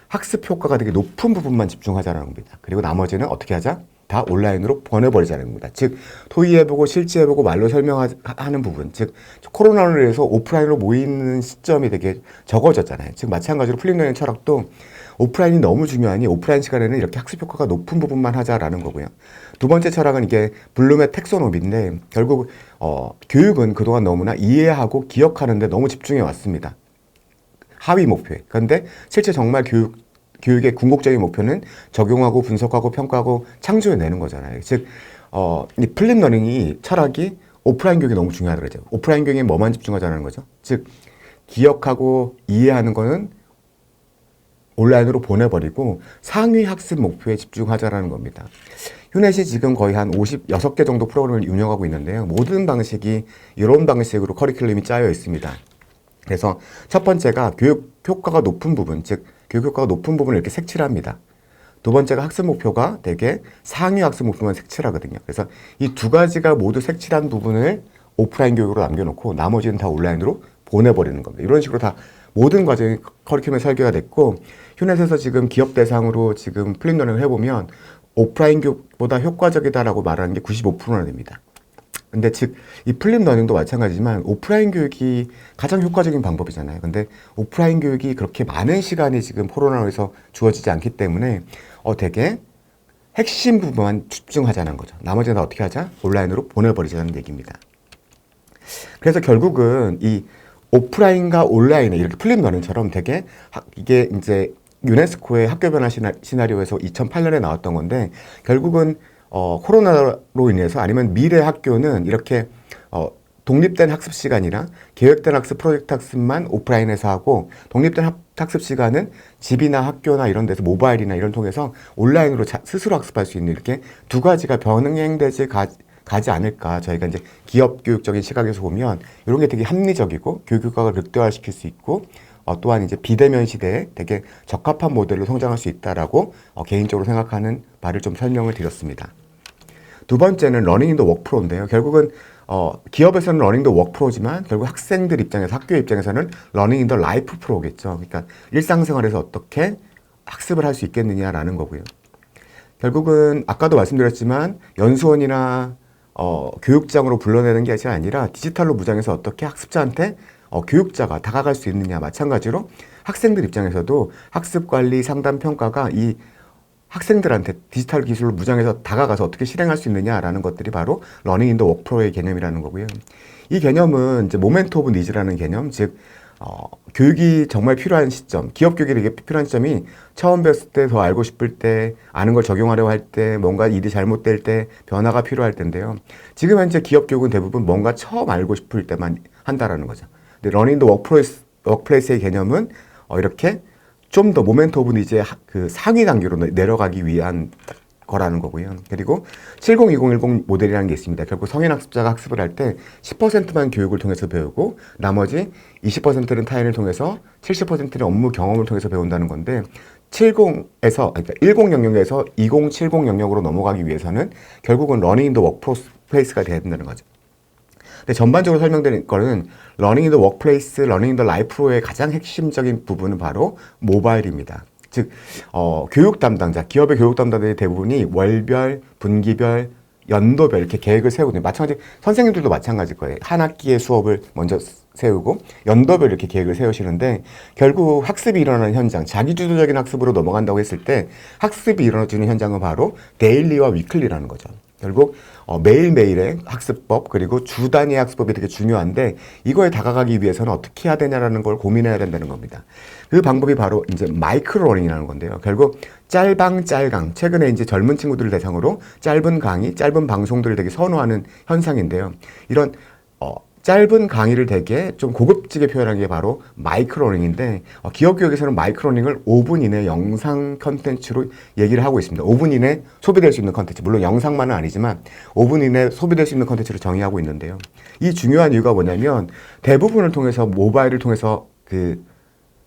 학습 효과가 되게 높은 부분만 집중하자는 겁니다. 그리고 나머지는 어떻게 하자? 다 온라인으로 보내버리자는 겁니다. 즉 토의해보고 실제해보고 말로 설명하는 부분, 즉 코로나로 인해서 오프라인으로 모이는 시점이 되게 적어졌잖아요. 즉 마찬가지로 플립러닝 철학도 오프라인이 너무 중요하니 오프라인 시간에는 이렇게 학습 효과가 높은 부분만 하자라는 거고요. 두 번째 철학은 이게 블룸의 텍소노미인데 결국 교육은 그동안 너무나 이해하고 기억하는 데 너무 집중해 왔습니다. 하위 목표에. 그런데 실제 정말 교육의 궁극적인 목표는 적용하고 분석하고 평가하고 창조해내는 거잖아요. 즉 이 플립러닝이 철학이 오프라인 교육이 너무 중요하더라고요. 오프라인 교육에 뭐만 집중하자는 거죠. 즉 기억하고 이해하는 거는 온라인으로 보내버리고 상위 학습 목표에 집중하자라는 겁니다. 휴넷이 지금 거의 한 56개 정도 프로그램을 운영하고 있는데요. 모든 방식이 이런 방식으로 커리큘럼이 짜여 있습니다. 그래서 첫 번째가 교육 효과가 높은 부분, 즉 교육 효과가 높은 부분을 이렇게 색칠을 합니다. 두 번째가 학습 목표가 되게 상위 학습 목표만 색칠하거든요. 그래서 이 두 가지가 모두 색칠한 부분을 오프라인 교육으로 남겨놓고 나머지는 다 온라인으로 보내버리는 겁니다. 이런 식으로 다 모든 과정이 커리큘럼에 설계가 됐고 휴넷에서 지금 기업 대상으로 지금 플립러닝을 해보면 오프라인 교육보다 효과적이다라고 말하는 게 95%나 됩니다. 근데 즉 이 플립러닝도 마찬가지지만 오프라인 교육이 가장 효과적인 방법이잖아요. 근데 오프라인 교육이 그렇게 많은 시간이 지금 코로나로 해서 주어지지 않기 때문에 되게 핵심 부분만 집중하자는 거죠. 나머지는 다 어떻게 하자? 온라인으로 보내버리자는 얘기입니다. 그래서 결국은 이 오프라인과 온라인의 이렇게 플립러닝처럼 되게 이게 이제 유네스코의 학교 변화 시나리오에서 2008년에 나왔던 건데 결국은 코로나로 인해서 아니면 미래 학교는 이렇게 독립된 학습 시간이나 계획된 학습 프로젝트 학습만 오프라인에서 하고 독립된 학습 시간은 집이나 학교나 이런 데서 모바일이나 이런 통해서 온라인으로 스스로 학습할 수 있는 이렇게 두 가지가 병행되지 가지 않을까. 저희가 이제 기업 교육적인 시각에서 보면 이런 게 되게 합리적이고 교육 효과를 극대화시킬 수 있고 또한 이제 비대면 시대에 되게 적합한 모델로 성장할 수 있다라고 개인적으로 생각하는 바를 좀 설명을 드렸습니다. 두 번째는 러닝 인 더 워크프로인데요. 결국은 기업에서는 러닝 인 더 워크프로지만 결국 학생들 입장에서 학교 입장에서는 러닝 인 더 라이프 프로겠죠. 그러니까 일상생활에서 어떻게 학습을 할 수 있겠느냐라는 거고요. 결국은 아까도 말씀드렸지만 연수원이나 교육장으로 불러내는 게 아니라 디지털로 무장해서 어떻게 학습자한테 교육자가 다가갈 수 있느냐. 마찬가지로 학생들 입장에서도 학습 관리, 상담, 평가가 이 학생들한테 디지털 기술을 무장해서 다가가서 어떻게 실행할 수 있느냐라는 것들이 바로 러닝 인 더 워크프로의 개념이라는 거고요. 이 개념은 이제 모멘트 오브 니즈라는 개념, 즉 교육이 정말 필요한 시점, 기업 교육이 되게 필요한 시점이 처음 배웠을 때, 더 알고 싶을 때, 아는 걸 적용하려고 할 때, 뭔가 일이 잘못될 때, 변화가 필요할 텐데요. 지금 현재 기업 교육은 대부분 뭔가 처음 알고 싶을 때만 한다라는 거죠. 근데 러닝 더 워크플레이스의 개념은 이렇게 좀 더 모멘트 오브 니즈의 그 상위 단계로 내려가기 위한 거라는 거고요. 그리고 70-20-10 모델이라는 게 있습니다. 결국 성인 학습자가 학습을 할 때 10%만 교육을 통해서 배우고 나머지 20%는 타인을 통해서 70%는 업무 경험을 통해서 배운다는 건데 1000에서 2070에서 2070-00으로 넘어가기 위해서는 결국은 러닝 인 더 워크플레이스가 돼야 된다는 거죠. 근데 전반적으로 설명드린 거는 러닝 인 더 워크플레이스, 러닝 인 더 라이프로의 가장 핵심적인 부분은 바로 모바일입니다. 즉 교육 담당자, 기업의 교육 담당자의 대부분이 월별, 분기별, 연도별 이렇게 계획을 세우거든요. 마찬가지 선생님들도 마찬가지일 거예요. 한 학기의 수업을 먼저 세우고 연도별 이렇게 계획을 세우시는데 결국 학습이 일어나는 현장, 자기주도적인 학습으로 넘어간다고 했을 때 학습이 일어나지는 현장은 바로 데일리와 위클리라는 거죠. 결국 매일매일의 학습법 그리고 주 단위의 학습법이 되게 중요한데 이거에 다가가기 위해서는 어떻게 해야 되냐라는 걸 고민해야 된다는 겁니다. 그 방법이 바로 이제 마이크로 러닝이라는 건데요. 결국 짤방, 최근에 이제 젊은 친구들을 대상으로 짧은 강의, 짧은 방송들을 되게 선호하는 현상인데요. 이런 짧은 강의를 되게 좀 고급지게 표현한 게 바로 마이크로러닝인데 기업 교육에서는 마이크로러닝을 5분 이내 영상 컨텐츠로 얘기를 하고 있습니다. 5분 이내 소비될 수 있는 컨텐츠, 물론 영상만은 아니지만 5분 이내 소비될 수 있는 컨텐츠를 정의하고 있는데요. 이 중요한 이유가 뭐냐면 대부분을 통해서 모바일을 통해서 그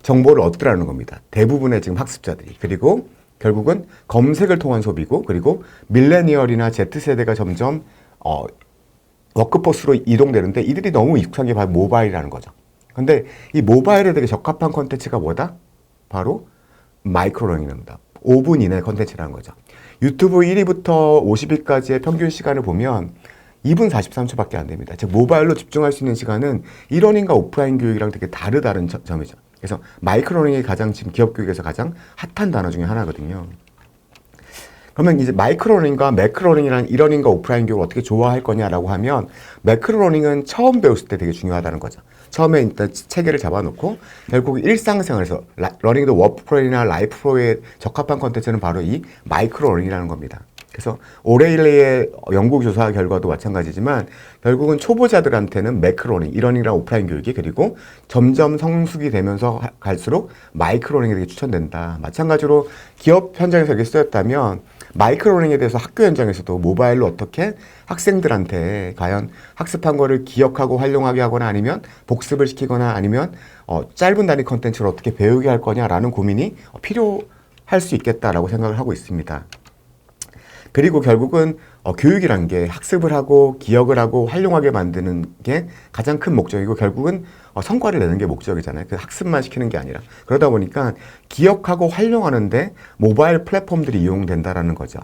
정보를 얻더라는 겁니다. 대부분의 지금 학습자들이. 그리고 결국은 검색을 통한 소비고 그리고 밀레니얼이나 Z세대가 점점 워크포스로 이동되는데 이들이 너무 익숙한 게 바로 모바일이라는 거죠. 근데 이 모바일에 되게 적합한 컨텐츠가 뭐다? 바로 마이크로러닝입니다. 5분 이내 컨텐츠라는 거죠. 유튜브 1위부터 50위까지의 평균 시간을 보면 2분 43초밖에 안 됩니다. 즉 모바일로 집중할 수 있는 시간은 이러닝과 오프라인 교육이랑 되게 다르다는 점이죠. 그래서 마이크로러닝이 가장 지금 기업 교육에서 가장 핫한 단어 중에 하나거든요. 그러면 이제 마이크로러닝과 매크로러닝이랑 이러닝과 오프라인 교육을 어떻게 조화할 거냐라고 하면 매크로러닝은 처음 배웠을 때 되게 중요하다는 거죠. 처음에 일단 체계를 잡아놓고 결국 일상생활에서 러닝 더 워크프로나 라이프프로에 적합한 컨텐츠는 바로 이 마이크로러닝이라는 겁니다. 그래서 오레일리의 연구조사 결과도 마찬가지지만 결국은 초보자들한테는 매크로러닝, 이러닝이랑 오프라인 교육이 그리고 점점 성숙이 되면서 갈수록 마이크로러닝이 되게 추천된다. 마찬가지로 기업 현장에서 이렇게 쓰였다면 마이크로러닝에 대해서 학교 현장에서도 모바일로 어떻게 학생들한테 과연 학습한 거를 기억하고 활용하게 하거나 아니면 복습을 시키거나 아니면 짧은 단위 컨텐츠를 어떻게 배우게 할 거냐라는 고민이 필요할 수 있겠다라고 생각을 하고 있습니다. 그리고 결국은 교육이란 게 학습을 하고 기억을 하고 활용하게 만드는 게 가장 큰 목적이고 결국은 성과를 내는 게 목적이잖아요. 그 학습만 시키는 게 아니라. 그러다 보니까 기억하고 활용하는데 모바일 플랫폼들이 이용된다라는 거죠.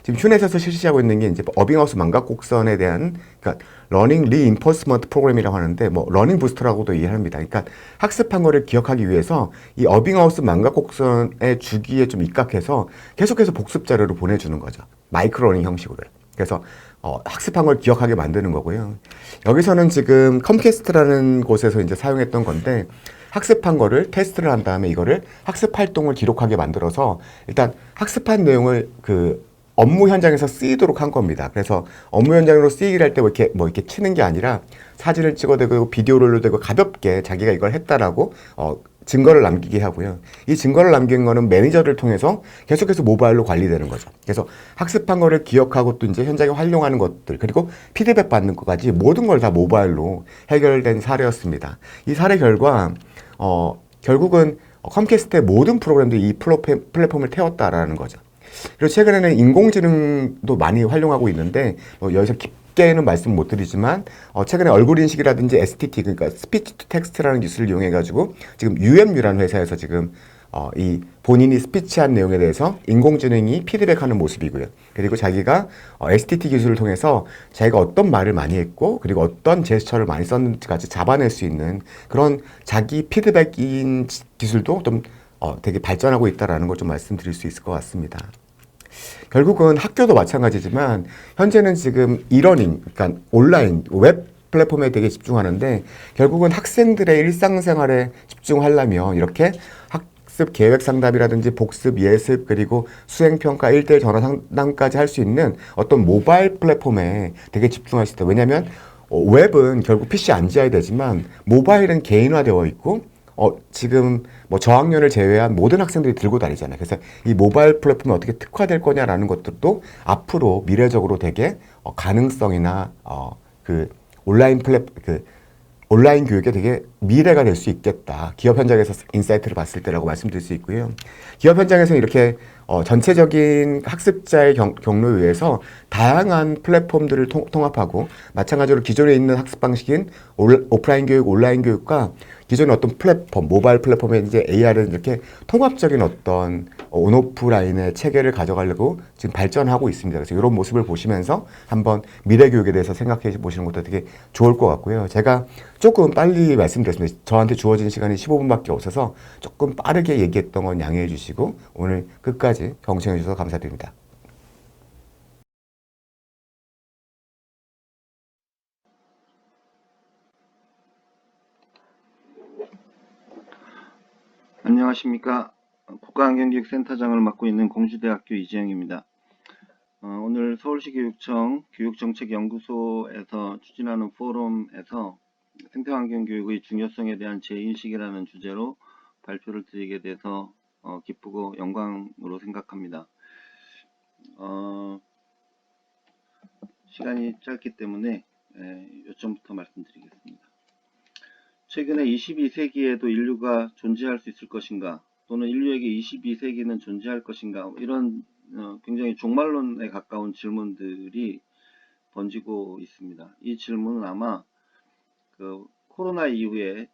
지금 휴넷에서 실시하고 있는 게 이제 어빙하우스 망각곡선에 대한 그러니까 러닝 리인포스먼트 프로그램이라고 하는데 뭐 러닝 부스터라고도 이해합니다. 그러니까 학습한 거를 기억하기 위해서 이 어빙하우스 망각곡선의 주기에 좀 입각해서 계속해서 복습 자료를 보내주는 거죠. 마이크로 러닝 형식으로. 그래서 학습한 걸 기억하게 만드는 거고요. 여기서는 지금 컴캐스트라는 곳에서 이제 사용했던 건데 학습한 거를 테스트를 한 다음에 이거를 학습 활동을 기록하게 만들어서 일단 학습한 내용을 그 업무 현장에서 쓰이도록 한 겁니다. 그래서 업무 현장으로 쓰이기를 할 때 이렇게 치는 게 아니라 사진을 찍어대고 비디오를 올려대고 가볍게 자기가 이걸 했다라고 증거를 남기게 하고요. 이 증거를 남긴 거는 매니저를 통해서 계속해서 모바일로 관리되는 거죠. 그래서 학습한 거를 기억하고 또 이제 현장에 활용하는 것들 그리고 피드백 받는 것까지 모든 걸 다 모바일로 해결된 사례였습니다. 이 사례 결과 결국은 컴캐스트의 모든 프로그램들이 이 플랫폼을 태웠다라는 거죠. 그리고 최근에는 인공지능도 많이 활용하고 있는데 여기서 깊게는 말씀 못 드리지만 최근에 얼굴 인식이라든지 STT 그러니까 스피치 투 텍스트라는 기술을 이용해 가지고 지금 UMU라는 회사에서 지금 이 본인이 스피치한 내용에 대해서 인공지능이 피드백하는 모습이고요. 그리고 자기가 STT 기술을 통해서 자기가 어떤 말을 많이 했고 그리고 어떤 제스처를 많이 썼는지까지 잡아낼 수 있는 그런 자기 피드백인 기술도 좀 되게 발전하고 있다라는 걸 좀 말씀드릴 수 있을 것 같습니다. 결국은 학교도 마찬가지지만 현재는 지금 이러닝, 그러니까 온라인 웹 플랫폼에 되게 집중하는데 결국은 학생들의 일상생활에 집중하려면 이렇게 학습 계획 상담이라든지 복습 예습 그리고 수행평가 1대1 전화 상담까지 할 수 있는 어떤 모바일 플랫폼에 되게 집중할 수 있다. 왜냐하면 웹은 결국 PC 안 지어야 되지만 모바일은 개인화되어 있고 지금 뭐 저학년을 제외한 모든 학생들이 들고 다니잖아요. 그래서 이 모바일 플랫폼이 어떻게 특화될 거냐라는 것들도 앞으로 미래적으로 되게 가능성이나 그 온라인 교육에 되게 미래가 될 수 있겠다. 기업 현장에서 인사이트를 봤을 때라고 말씀드릴 수 있고요. 기업 현장에서는 이렇게 전체적인 학습자의 경로에 의해서 다양한 플랫폼들을 통합하고 마찬가지로 기존에 있는 학습 방식인 오프라인 교육, 온라인 교육과 기존의 어떤 플랫폼, 모바일 플랫폼에 이제 AR은 이렇게 통합적인 어떤 온오프라인의 체계를 가져가려고 지금 발전하고 있습니다. 그래서 이런 모습을 보시면서 한번 미래 교육에 대해서 생각해 보시는 것도 되게 좋을 것 같고요. 제가 조금 빨리 말씀드렸습니다. 저한테 주어진 시간이 15분밖에 없어서 조금 빠르게 얘기했던 건 양해해 주시고 오늘 끝까지 경청해 주셔서 감사드립니다. 안녕하십니까. 국가환경교육센터장을 맡고 있는 공주대학교 이재영입니다. 오늘 서울시 교육청 교육정책연구소에서 추진하는 포럼에서 생태환경교육의 중요성에 대한 재인식이라는 주제로 발표를 드리게 돼서 기쁘고 영광으로 생각합니다. 시간이 짧기 때문에 요점부터 말씀드리겠습니다. 최근에 22세기에도 인류가 존재할 수 있을 것인가 또는 인류에게 22세기는 존재할 것인가 이런 굉장히 종말론에 가까운 질문들이 번지고 있습니다. 이 질문은 아마 그 코로나 이후에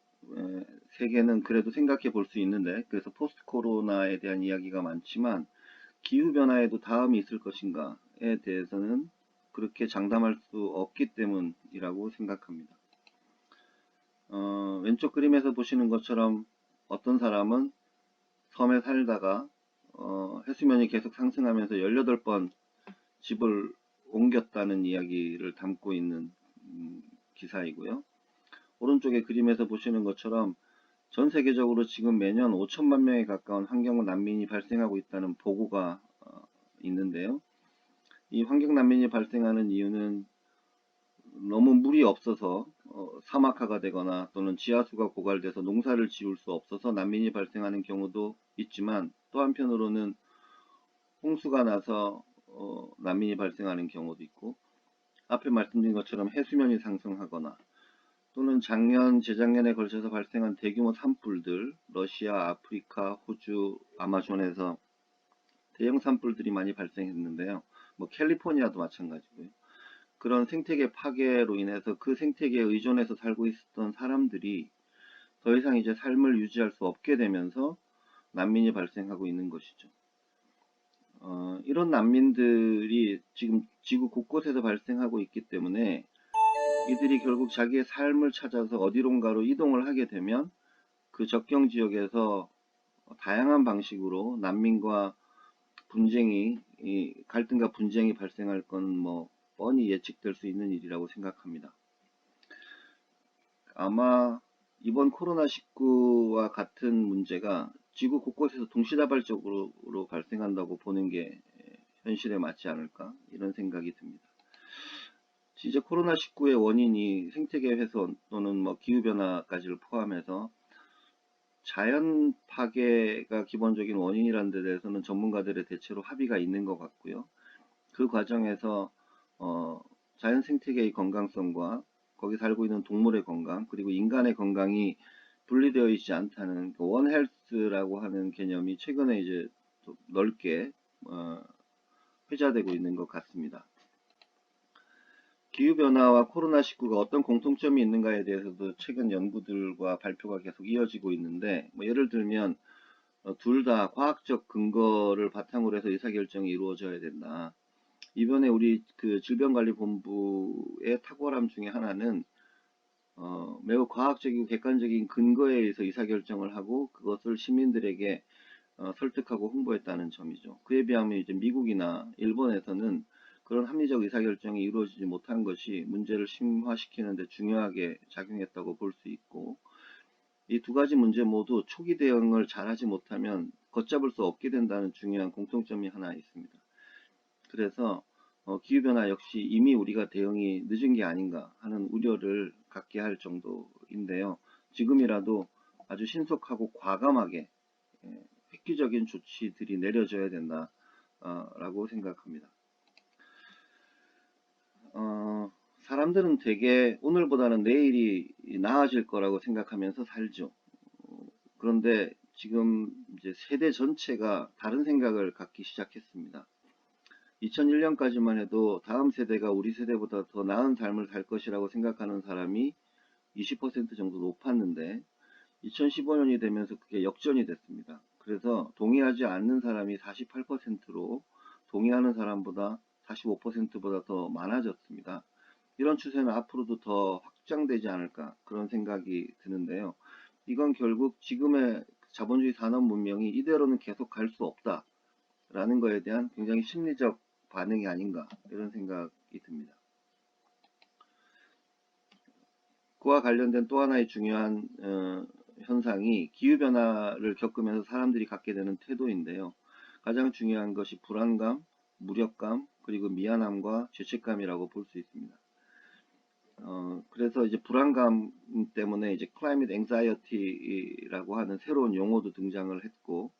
세계는 그래도 생각해 볼 수 있는데 그래서 포스트 코로나에 대한 이야기가 많지만 기후변화에도 다음이 있을 것인가에 대해서는 그렇게 장담할 수 없기 때문이라고 생각합니다. 왼쪽 그림에서 보시는 것처럼 어떤 사람은 섬에 살다가 해수면이 계속 상승하면서 18번 집을 옮겼다는 이야기를 담고 있는 기사이고요. 오른쪽의 그림에서 보시는 것처럼 전 세계적으로 지금 매년 5천만 명에 가까운 환경 난민이 발생하고 있다는 보고가 있는데요. 이 환경 난민이 발생하는 이유는 너무 물이 없어서 사막화가 되거나 또는 지하수가 고갈돼서 농사를 지을 수 없어서 난민이 발생하는 경우도 있지만 또 한편으로는 홍수가 나서 난민이 발생하는 경우도 있고 앞에 말씀드린 것처럼 해수면이 상승하거나 또는 작년, 재작년에 걸쳐서 발생한 대규모 산불들, 러시아, 아프리카, 호주, 아마존에서 대형 산불들이 많이 발생했는데요. 뭐 캘리포니아도 마찬가지고요. 그런 생태계 파괴로 인해서 그 생태계에 의존해서 살고 있었던 사람들이 더 이상 이제 삶을 유지할 수 없게 되면서 난민이 발생하고 있는 것이죠. 이런 난민들이 지금 지구 곳곳에서 발생하고 있기 때문에 이들이 결국 자기의 삶을 찾아서 어디론가로 이동을 하게 되면 그 접경 지역에서 다양한 방식으로 난민과 분쟁이, 갈등과 분쟁이 발생할 건 뭐 뻔히 예측될 수 있는 일이라고 생각합니다. 아마 이번 코로나19와 같은 문제가 지구 곳곳에서 동시다발적으로 발생한다고 보는 게 현실에 맞지 않을까 이런 생각이 듭니다. 이제 코로나19의 원인이 생태계 훼손 또는 뭐 기후변화까지를 포함해서 자연 파괴가 기본적인 원인이라는 데 대해서는 전문가들의 대체로 합의가 있는 것 같고요. 그 과정에서 자연 생태계의 건강성과 거기 살고 있는 동물의 건강 그리고 인간의 건강이 분리되어 있지 않다는 원 헬스라고 하는 개념이 최근에 이제 넓게 회자되고 있는 것 같습니다. 기후변화와 코로나19가 어떤 공통점이 있는가에 대해서도 최근 연구들과 발표가 계속 이어지고 있는데 뭐 예를 들면 둘 다 과학적 근거를 바탕으로 해서 의사결정이 이루어져야 된다. 이번에 우리 그 질병관리본부의 탁월함 중에 하나는 매우 과학적이고 객관적인 근거에 의해서 의사결정을 하고 그것을 시민들에게 설득하고 홍보했다는 점이죠. 그에 비하면 이제 미국이나 일본에서는 그런 합리적 의사결정이 이루어지지 못한 것이 문제를 심화시키는 데 중요하게 작용했다고 볼 수 있고, 이 두 가지 문제 모두 초기 대응을 잘하지 못하면 걷잡을 수 없게 된다는 중요한 공통점이 하나 있습니다. 그래서 기후변화 역시 이미 우리가 대응이 늦은 게 아닌가 하는 우려를 갖게 할 정도인데요. 지금이라도 아주 신속하고 과감하게 획기적인 조치들이 내려져야 된다라고 생각합니다. 사람들은 대개 오늘보다는 내일이 나아질 거라고 생각하면서 살죠. 그런데 지금 이제 세대 전체가 다른 생각을 갖기 시작했습니다. 2001년까지만 해도 다음 세대가 우리 세대보다 더 나은 삶을 살 것이라고 생각하는 사람이 20% 정도 높았는데 2015년이 되면서 그게 역전이 됐습니다. 그래서 동의하지 않는 사람이 48%로 동의하는 사람보다 45%보다 더 많아졌습니다. 이런 추세는 앞으로도 더 확장되지 않을까 그런 생각이 드는데요. 이건 결국 지금의 자본주의 산업 문명이 이대로는 계속 갈 수 없다라는 거에 대한 굉장히 심리적 반응이 아닌가 이런 생각이 듭니다. 그와 관련된 또 하나의 중요한 현상이 기후변화를 겪으면서 사람들이 갖게 되는 태도인데요. 가장 중요한 것이 불안감, 무력감, 그리고 미안함과 죄책감이라고 볼 수 있습니다. 그래서 이제 불안감 때문에 이제 climate anxiety라고 하는 새로운 용어도 등장을 했고,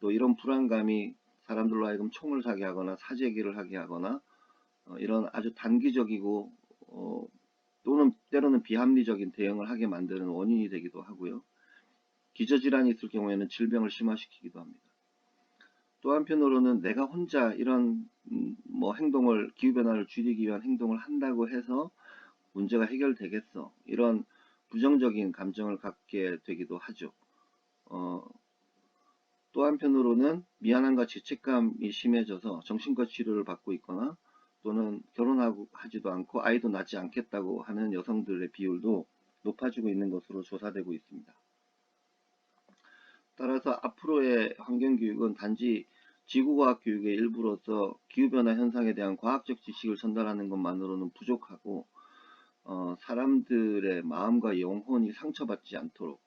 또 이런 불안감이 사람들로 하여금 총을 사게 하거나 사재기를 하게 하거나 이런 아주 단기적이고 또는 때로는 비합리적인 대응을 하게 만드는 원인이 되기도 하고요. 기저질환이 있을 경우에는 질병을 심화시키기도 합니다. 또 한편으로는 내가 혼자 이런 행동을 기후변화를 줄이기 위한 행동을 한다고 해서 문제가 해결되겠어 이런 부정적인 감정을 갖게 되기도 하죠. 또 한편으로는 미안함과 죄책감이 심해져서 정신과 치료를 받고 있거나 또는 결혼하고 하지도 않고 아이도 낳지 않겠다고 하는 여성들의 비율도 높아지고 있는 것으로 조사되고 있습니다. 따라서 앞으로의 환경교육은 단지 지구과학 교육의 일부로서 기후변화 현상에 대한 과학적 지식을 전달하는 것만으로는 부족하고 사람들의 마음과 영혼이 상처받지 않도록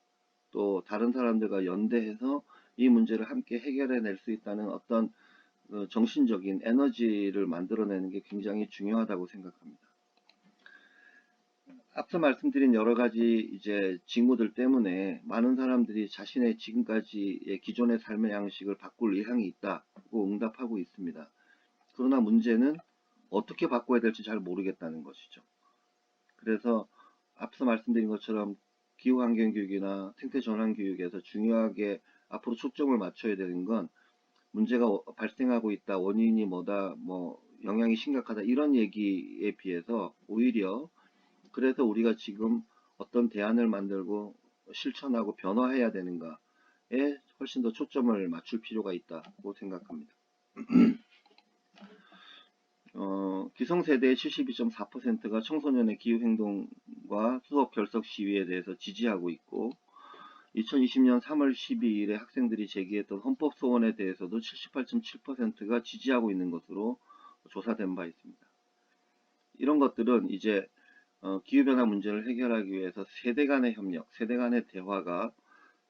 또 다른 사람들과 연대해서 이 문제를 함께 해결해낼 수 있다는 어떤 정신적인 에너지를 만들어내는 게 굉장히 중요하다고 생각합니다. 앞서 말씀드린 여러 가지 이제 징후들 때문에 많은 사람들이 자신의 지금까지의 기존의 삶의 양식을 바꿀 의향이 있다고 응답하고 있습니다. 그러나 문제는 어떻게 바꿔야 될지 잘 모르겠다는 것이죠. 그래서 앞서 말씀드린 것처럼 기후환경교육이나 생태전환교육에서 중요하게 앞으로 초점을 맞춰야 되는 건 문제가 발생하고 있다, 원인이 뭐다, 영향이 심각하다 이런 얘기에 비해서 오히려 그래서 우리가 지금 어떤 대안을 만들고 실천하고 변화해야 되는가에 훨씬 더 초점을 맞출 필요가 있다고 생각합니다. 기성세대의 72.4%가 청소년의 기후행동과 수업 결석 시위에 대해서 지지하고 있고 2020년 3월 12일에 학생들이 제기했던 헌법소원에 대해서도 78.7%가 지지하고 있는 것으로 조사된 바 있습니다. 이런 것들은 이제 기후변화 문제를 해결하기 위해서 세대 간의 협력, 세대 간의 대화가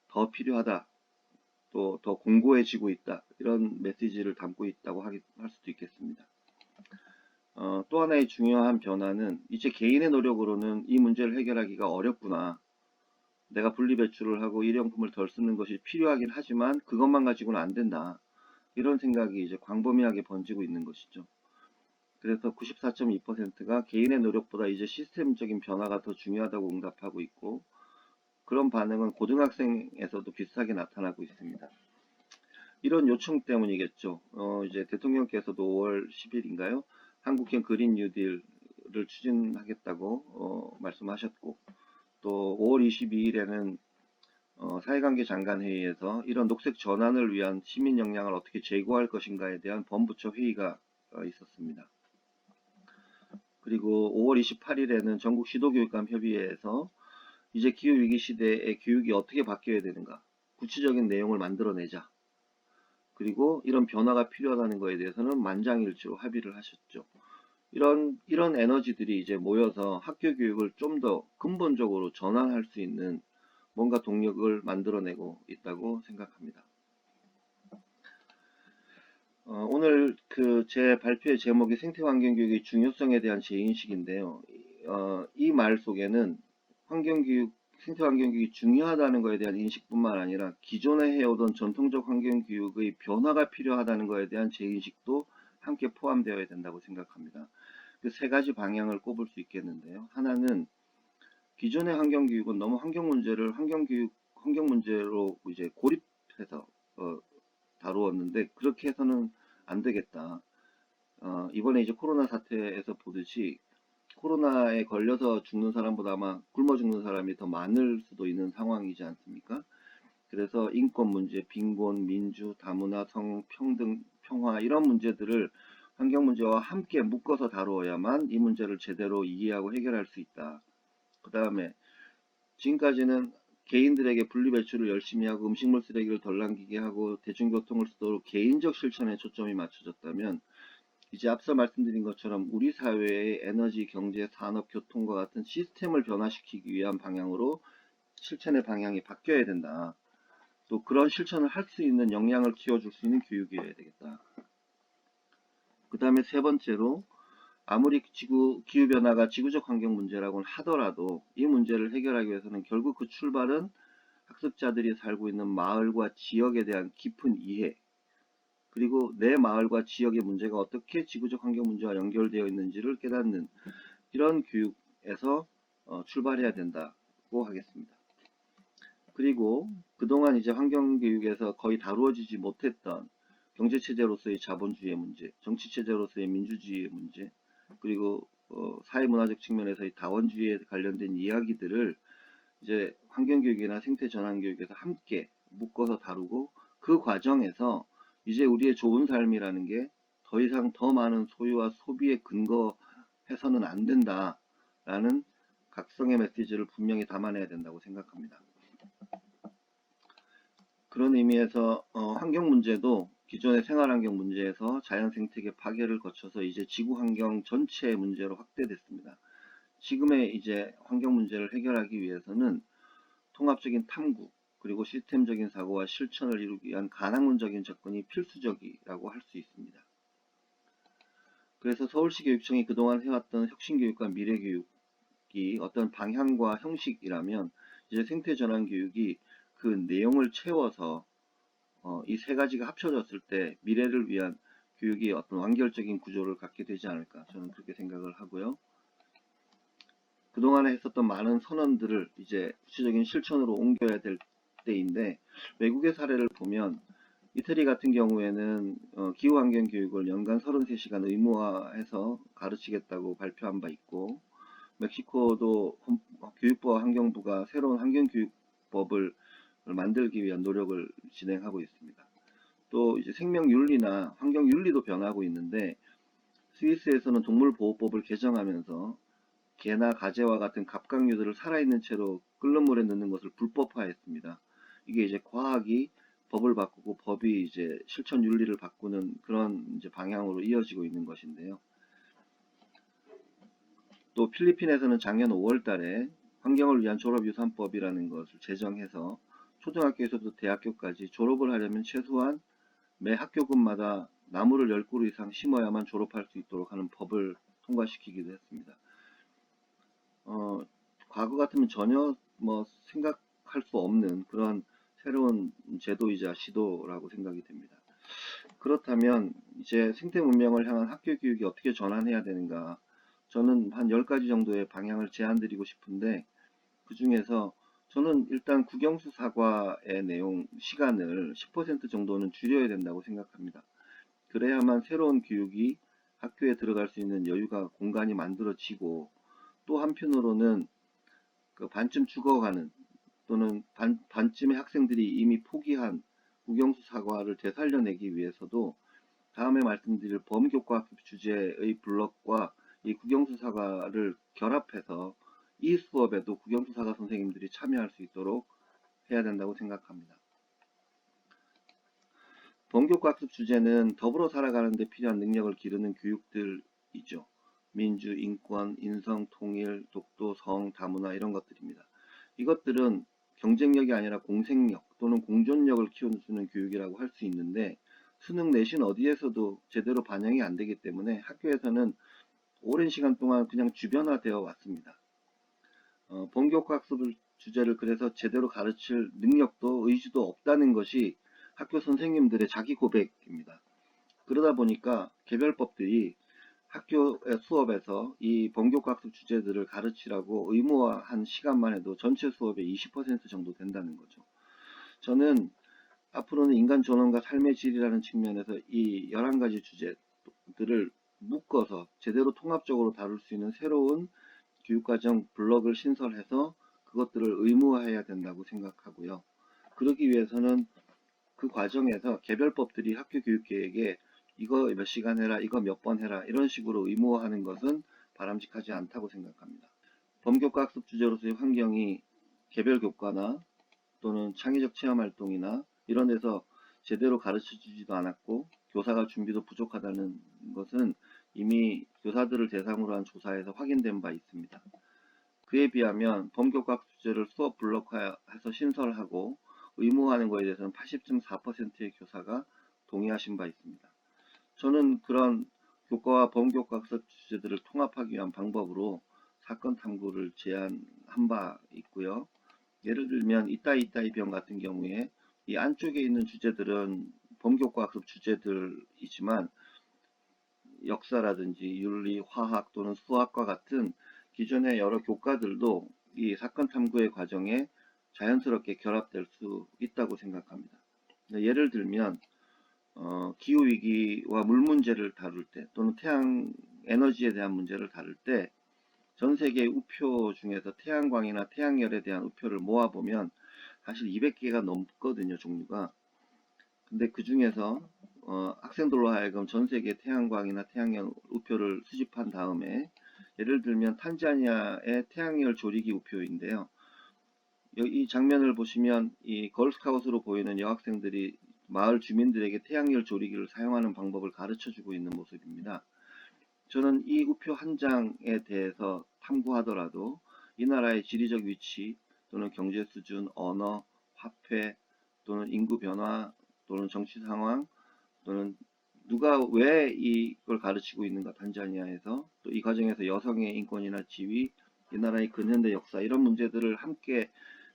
더 필요하다, 또 더 공고해지고 있다 이런 메시지를 담고 있다고 할 수도 있겠습니다. 또 하나의 중요한 변화는 이제 개인의 노력으로는 이 문제를 해결하기가 어렵구나. 내가 분리배출을 하고 일회용품을 덜 쓰는 것이 필요하긴 하지만 그것만 가지고는 안 된다. 이런 생각이 이제 광범위하게 번지고 있는 것이죠. 그래서 94.2%가 개인의 노력보다 이제 시스템적인 변화가 더 중요하다고 응답하고 있고 그런 반응은 고등학생에서도 비슷하게 나타나고 있습니다. 이런 요청 때문이겠죠. 이제 대통령께서도 5월 10일인가요? 한국형 그린 뉴딜을 추진하겠다고 말씀하셨고 또 5월 22일에는 사회관계 장관 회의에서 이런 녹색 전환을 위한 시민 역량을 어떻게 제고할 것인가에 대한 범부처 회의가 있었습니다. 그리고 5월 28일에는 전국 시도교육감 협의회에서 이제 기후위기 시대에 교육이 어떻게 바뀌어야 되는가, 구체적인 내용을 만들어내자. 그리고 이런 변화가 필요하다는 것에 대해서는 만장일치로 합의를 하셨죠. 이런 에너지들이 이제 모여서 학교 교육을 좀 더 근본적으로 전환할 수 있는 뭔가 동력을 만들어내고 있다고 생각합니다. 오늘 제 발표의 제목이 생태환경교육의 중요성에 대한 제 인식인데요. 이 말 속에는 생태환경교육이 중요하다는 것에 대한 인식뿐만 아니라 기존에 해오던 전통적 환경교육의 변화가 필요하다는 것에 대한 제 인식도 함께 포함되어야 된다고 생각합니다. 그 세 가지 방향을 꼽을 수 있겠는데요. 하나는 기존의 환경교육은 너무 환경 문제로 이제 고립해서 다루었는데 그렇게 해서는 안 되겠다. 이번에 이제 코로나 사태에서 보듯이 코로나에 걸려서 죽는 사람보다 아마 굶어 죽는 사람이 더 많을 수도 있는 상황이지 않습니까? 그래서 인권 문제, 빈곤, 민주, 다문화, 성평등, 평화 이런 문제들을 환경 문제와 함께 묶어서 다루어야만 이 문제를 제대로 이해하고 해결할 수 있다. 그 다음에 지금까지는 개인들에게 분리배출을 열심히 하고 음식물 쓰레기를 덜 남기게 하고 대중교통을 쓰도록 개인적 실천에 초점이 맞춰졌다면 이제 앞서 말씀드린 것처럼 우리 사회의 에너지, 경제, 산업, 교통과 같은 시스템을 변화시키기 위한 방향으로 실천의 방향이 바뀌어야 된다. 또 그런 실천을 할 수 있는 역량을 키워줄 수 있는 교육이어야 되겠다. 그 다음에 세 번째로 아무리 기후변화가 지구적 환경 문제라고는 하더라도 이 문제를 해결하기 위해서는 결국 그 출발은 학습자들이 살고 있는 마을과 지역에 대한 깊은 이해, 그리고 내 마을과 지역의 문제가 어떻게 지구적 환경 문제와 연결되어 있는지를 깨닫는 이런 교육에서 출발해야 된다고 하겠습니다. 그리고 그동안 이제 환경교육에서 거의 다루어지지 못했던 경제체제로서의 자본주의의 문제, 정치체제로서의 민주주의의 문제, 그리고 사회문화적 측면에서의 다원주의에 관련된 이야기들을 이제 환경교육이나 생태전환교육에서 함께 묶어서 다루고 그 과정에서 이제 우리의 좋은 삶이라는 게 더 이상 더 많은 소유와 소비에 근거해서는 안 된다라는 각성의 메시지를 분명히 담아내야 된다고 생각합니다. 그런 의미에서 환경 문제도 기존의 생활환경 문제에서 자연생태계 파괴를 거쳐서 이제 지구환경 전체의 문제로 확대됐습니다. 지금의 이제 환경 문제를 해결하기 위해서는 통합적인 탐구, 그리고 시스템적인 사고와 실천을 이루기 위한 가학문적인 접근이 필수적이라고 할 수 있습니다. 그래서 서울시 교육청이 그동안 해왔던 혁신교육과 미래교육이 어떤 방향과 형식이라면 이제 생태전환교육이 그 내용을 채워서 이 세 가지가 합쳐졌을 때 미래를 위한 교육이 어떤 완결적인 구조를 갖게 되지 않을까 저는 그렇게 생각을 하고요. 그동안에 했었던 많은 선언들을 이제 구체적인 실천으로 옮겨야 될 때인데 외국의 사례를 보면 이태리 같은 경우에는 기후환경 교육을 연간 33시간 의무화해서 가르치겠다고 발표한 바 있고 멕시코도 교육부와 환경부가 새로운 환경교육법을 만들기 위한 노력을 진행하고 있습니다. 또 이제 생명윤리나 환경윤리도 변하고 있는데 스위스에서는 동물보호법을 개정하면서 개나 가재와 같은 갑각류들을 살아있는 채로 끓는 물에 넣는 것을 불법화했습니다. 이게 이제 과학이 법을 바꾸고 법이 이제 실천 윤리를 바꾸는 그런 이제 방향으로 이어지고 있는 것인데요. 또 필리핀에서는 작년 5월 달에 환경을 위한 졸업유산법이라는 것을 제정해서 초등학교에서부터 대학교까지 졸업을 하려면 최소한 매 학교군마다 나무를 10그루 이상 심어야만 졸업할 수 있도록 하는 법을 통과시키기도 했습니다. 과거 같으면 전혀 생각할 수 없는 그런 새로운 제도이자 시도라고 생각이 됩니다. 그렇다면 이제 생태 문명을 향한 학교 교육이 어떻게 전환해야 되는가? 저는 한 10가지 정도의 방향을 제안드리고 싶은데 그 중에서 저는 일단 국영수 사과의 내용, 시간을 10% 정도는 줄여야 된다고 생각합니다. 그래야만 새로운 교육이 학교에 들어갈 수 있는 여유가 공간이 만들어지고 또 한편으로는 그 반쯤 죽어가는 또는 반쯤의 학생들이 이미 포기한 국영수 사과를 되살려내기 위해서도 다음에 말씀드릴 범교과학습 주제의 블록과 이 국영수 사과를 결합해서 이 수업에도 국영수 사과 선생님들이 참여할 수 있도록 해야 된다고 생각합니다. 범교과학습 주제는 더불어 살아가는 데 필요한 능력을 기르는 교육들이죠. 민주, 인권, 인성, 통일, 독도, 성, 다문화 이런 것들입니다. 이것들은 경쟁력이 아니라 공생력 또는 공존력을 키워주는 교육이라고 할 수 있는데 수능 내신 어디에서도 제대로 반영이 안 되기 때문에 학교에서는 오랜 시간 동안 그냥 주변화되어 왔습니다. 범교과학습 주제를 그래서 제대로 가르칠 능력도 의지도 없다는 것이 학교 선생님들의 자기 고백입니다. 그러다 보니까 개별법들이 학교의 수업에서 이 범교과학습 주제들을 가르치라고 의무화한 시간만 해도 전체 수업의 20% 정도 된다는 거죠. 저는 앞으로는 인간 존엄과 삶의 질이라는 측면에서 이 11가지 주제들을 묶어서 제대로 통합적으로 다룰 수 있는 새로운 교육과정 블록을 신설해서 그것들을 의무화해야 된다고 생각하고요. 그러기 위해서는 그 과정에서 개별법들이 학교 교육계획에 이거 몇 시간 해라, 이거 몇 번 해라 이런 식으로 의무화하는 것은 바람직하지 않다고 생각합니다. 범교과학습 주제로서의 환경이 개별 교과나 또는 창의적 체험활동이나 이런 데서 제대로 가르쳐주지도 않았고 교사가 준비도 부족하다는 것은 이미 교사들을 대상으로 한 조사에서 확인된 바 있습니다. 그에 비하면 범교과학습 주제를 수업 블록화해서 신설하고 의무화하는 것에 대해서는 80.4%의 교사가 동의하신 바 있습니다. 저는 그런 교과와 범교과학습 주제들을 통합하기 위한 방법으로 사건 탐구를 제안한 바 있고요. 예를 들면 이따이 병 같은 경우에 이 안쪽에 있는 주제들은 범교과학습 주제들이지만 역사라든지 윤리, 화학 또는 수학과 같은 기존의 여러 교과들도 이 사건 탐구의 과정에 자연스럽게 결합될 수 있다고 생각합니다. 예를 들면 기후위기와 물 문제를 다룰 때 또는 태양 에너지에 대한 문제를 다룰 때 전 세계 우표 중에서 태양광이나 태양열에 대한 우표를 모아보면 사실 200개가 넘거든요, 종류가. 근데 그 중에서 학생들로 하여금 전 세계 태양광이나 태양열 우표를 수집한 다음에 예를 들면 탄자니아의 태양열 조리기 우표인데요. 이 장면을 보시면 이 걸스카웃으로 보이는 여학생들이 마을 주민들에게 태양열 조리기를 사용하는 방법을 가르쳐주고 있는 모습입니다. 저는 이 우표 한 장에 대해서 탐구하더라도 이 나라의 지리적 위치 또는 경제 수준, 언어, 화폐 또는 인구 변화 또는 정치 상황 또는 누가 왜 이걸 가르치고 있는가 탄자니아에서 또 이 과정에서 여성의 인권이나 지위, 이 나라의 근현대 역사 이런 문제들을 함께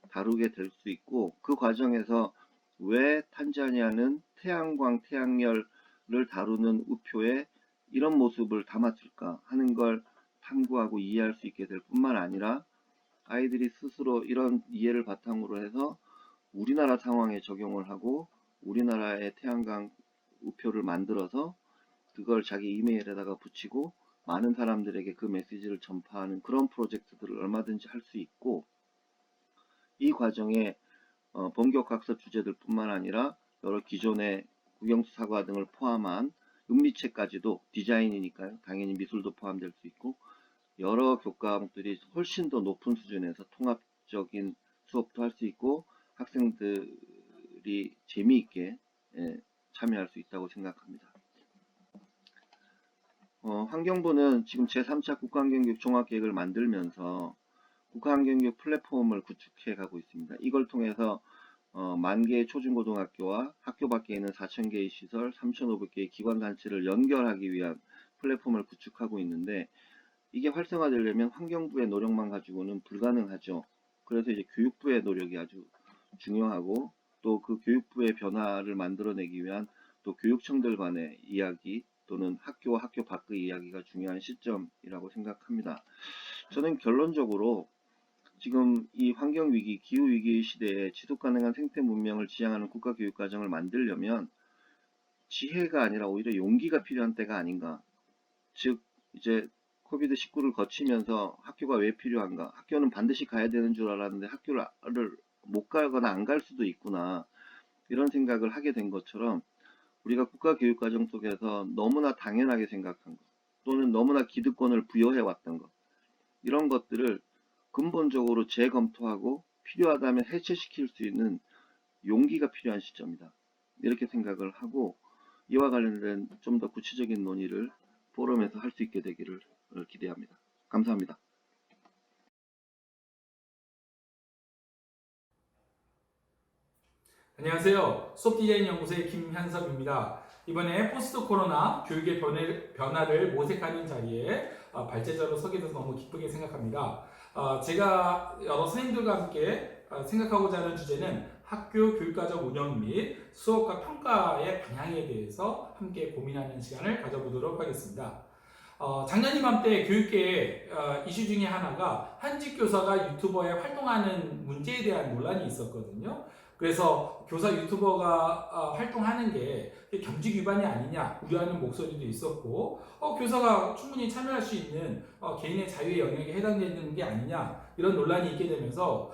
다루게 될 수 있고 그 과정에서 왜 탄자니아는 태양광, 태양열을 다루는 우표에 이런 모습을 담았을까 하는 걸 탐구하고 이해할 수 있게 될 뿐만 아니라 아이들이 스스로 이런 이해를 바탕으로 해서 우리나라 상황에 적용을 하고 우리나라의 태양광 우표를 만들어서 그걸 자기 이메일에다가 붙이고 많은 사람들에게 그 메시지를 전파하는 그런 프로젝트들을 얼마든지 할 수 있고 이 과정에 범교과학습 주제들 뿐만 아니라 여러 기존의 국영수 사과 등을 포함한 음리체까지도 디자인이니까요. 당연히 미술도 포함될 수 있고 여러 교과목들이 훨씬 더 높은 수준에서 통합적인 수업도 할 수 있고 학생들이 재미있게 참여할 수 있다고 생각합니다. 환경부는 지금 제3차 국가환경교육 종합계획을 만들면서 국가환경교육 플랫폼을 구축해 가고 있습니다. 이걸 통해서 10,000개의 초중고등학교와 학교 밖에 있는 4,000개의 시설, 3,500개의 기관단체를 연결하기 위한 플랫폼을 구축하고 있는데 이게 활성화되려면 환경부의 노력만 가지고는 불가능하죠. 그래서 이제 교육부의 노력이 아주 중요하고 또 그 교육부의 변화를 만들어내기 위한 또 교육청들 간의 이야기 또는 학교와 학교 밖의 이야기가 중요한 시점이라고 생각합니다. 저는 결론적으로 지금 이 환경위기, 기후위기 시대에 지속가능한 생태 문명을 지향하는 국가교육과정을 만들려면 지혜가 아니라 오히려 용기가 필요한 때가 아닌가. 즉 이제 코비드19를 거치면서 학교가 왜 필요한가. 학교는 반드시 가야 되는 줄 알았는데 학교를 못 가거나 안 갈 수도 있구나. 이런 생각을 하게 된 것처럼 우리가 국가교육과정 속에서 너무나 당연하게 생각한 것, 또는 너무나 기득권을 부여해왔던 것, 이런 것들을 근본적으로 재검토하고 필요하다면 해체시킬 수 있는 용기가 필요한 시점이다. 이렇게 생각을 하고 이와 관련된 좀 더 구체적인 논의를 포럼에서 할 수 있게 되기를 기대합니다. 감사합니다. 안녕하세요. 수업디자인 연구소의 김현섭입니다. 이번에 포스트 코로나 교육의 변화를 모색하는 자리에 발제자로 서게 돼서 너무 기쁘게 생각합니다. 제가 여러 선생님들과 함께 생각하고자 하는 주제는 학교 교육과정 운영 및 수업과 평가의 방향에 대해서 함께 고민하는 시간을 가져보도록 하겠습니다. 작년 이맘때 교육계의 이슈 중에 하나가 현직 교사가 유튜버에 활동하는 문제에 대한 논란이 있었거든요. 그래서 교사 유튜버가 활동하는 게 경직 위반이 아니냐 우려하는 목소리도 있었고, 교사가 충분히 참여할 수 있는 개인의 자유의 영역에 해당되는 게 아니냐 이런 논란이 있게 되면서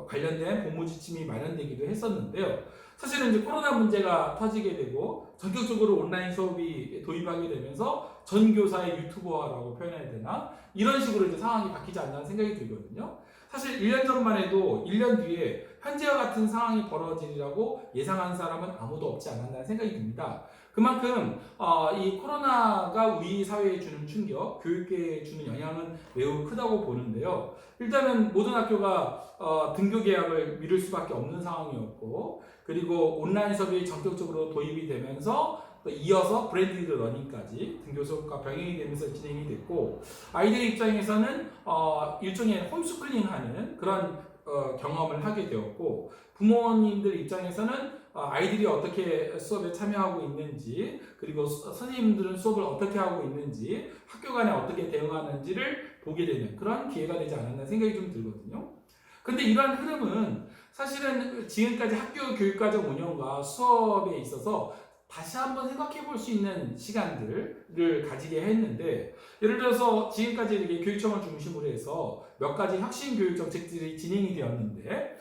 관련된 법무 지침이 마련되기도 했었는데요. 사실은 이제 코로나 문제가 터지게 되고 전격적으로 온라인 수업이 도입하게 되면서 전 교사의 유튜버라고 표현해야 되나? 이런 식으로 이제 상황이 바뀌지 않나 생각이 들거든요. 사실 1년 전만 해도 1년 뒤에 현재와 같은 상황이 벌어지리라고 예상한 사람은 아무도 없지 않았나 생각이 듭니다. 그만큼 이 코로나가 우리 사회에 주는 충격, 교육계에 주는 영향은 매우 크다고 보는데요. 일단은 모든 학교가 등교 계약을 미룰 수밖에 없는 상황이었고, 그리고 온라인 수업이 전격적으로 도입이 되면서 또 이어서 브랜디드 러닝까지 등교 수업과 병행이 되면서 진행이 됐고, 아이들 입장에서는 일종의 홈스쿨링하는 그런 경험을 하게 되었고, 부모님들 입장에서는 아이들이 어떻게 수업에 참여하고 있는지, 그리고 선생님들은 수업을 어떻게 하고 있는지, 학교 간에 어떻게 대응하는지를 보게 되는 그런 기회가 되지 않았나 생각이 좀 들거든요. 근데 이러한 흐름은 사실은 지금까지 학교 교육과정 운영과 수업에 있어서 다시 한번 생각해 볼 수 있는 시간들을 가지게 했는데, 예를 들어서 지금까지 이렇게 교육청을 중심으로 해서 몇 가지 혁신 교육 정책들이 진행이 되었는데,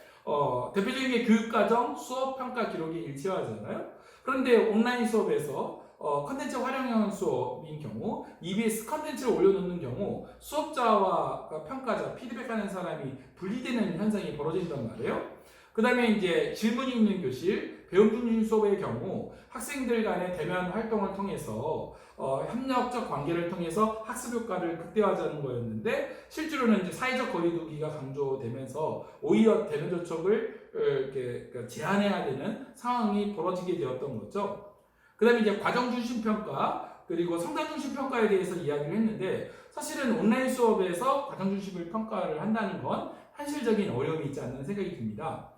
대표적인 게 교육과정 수업 평가 기록이 일치하잖아요. 그런데 온라인 수업에서 컨텐츠 활용형 수업인 경우 EBS 컨텐츠를 올려놓는 경우 수업자와 평가자, 피드백하는 사람이 분리되는 현상이 벌어진단 말이에요. 그 다음에 이제 질문이 있는 교실, 배움 중심 수업의 경우 학생들 간의 대면 활동을 통해서 협력적 관계를 통해서 학습 효과를 극대화하자는 거였는데, 실제로는 이제 사회적 거리두기가 강조되면서 오히려 대면 접촉을 이렇게 제한해야 되는 상황이 벌어지게 되었던 거죠. 그 다음에 이제 과정 중심 평가, 그리고 성장 중심 평가에 대해서 이야기를 했는데, 사실은 온라인 수업에서 과정 중심을 평가를 한다는 건 현실적인 어려움이 있지 않는 생각이 듭니다.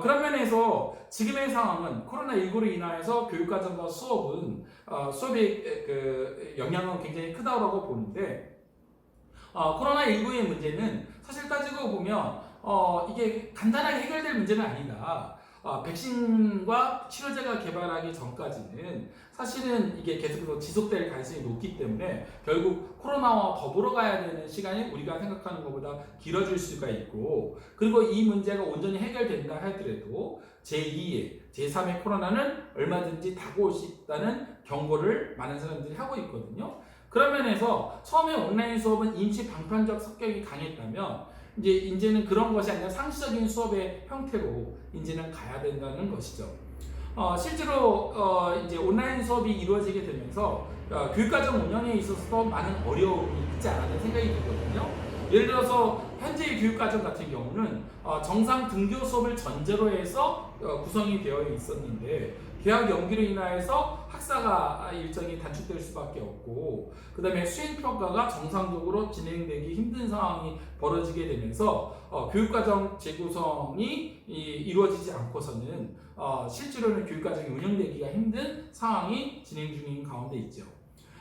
그런 면에서 지금의 상황은 코로나19로 인하여서 교육과정과 수업은 수업의 그 영향은 굉장히 크다고 보는데, 코로나19의 문제는 사실 따지고 보면 이게 간단하게 해결될 문제는 아니다. 백신과 치료제가 개발하기 전까지는 사실은 이게 계속해서 지속될 가능성이 높기 때문에 결국 코로나와 더불어 가야 되는 시간이 우리가 생각하는 것보다 길어질 수가 있고, 그리고 이 문제가 온전히 해결된다 하더라도 제2의, 제3의 코로나는 얼마든지 다가올 수 있다는 경고를 많은 사람들이 하고 있거든요. 그런 면에서 처음에 온라인 수업은 임시 방편적 성격이 강했다면 이제는 그런 것이 아니라 상시적인 수업의 형태로 이제는 가야 된다는 것이죠. 실제로 이제 온라인 수업이 이루어지게 되면서 교육과정 운영에 있어서도 많은 어려움이 있지 않았나 생각이 들거든요. 예를 들어서 현재의 교육과정 같은 경우는 정상 등교 수업을 전제로 해서 구성이 되어 있었는데, 계약 연기로 인하여서 학사가 일정이 단축될 수밖에 없고, 그 다음에 수행평가가 정상적으로 진행되기 힘든 상황이 벌어지게 되면서 교육과정 재구성이 이루어지지 않고서는 실제로는 교육과정이 운영되기가 힘든 상황이 진행 중인 가운데 있죠.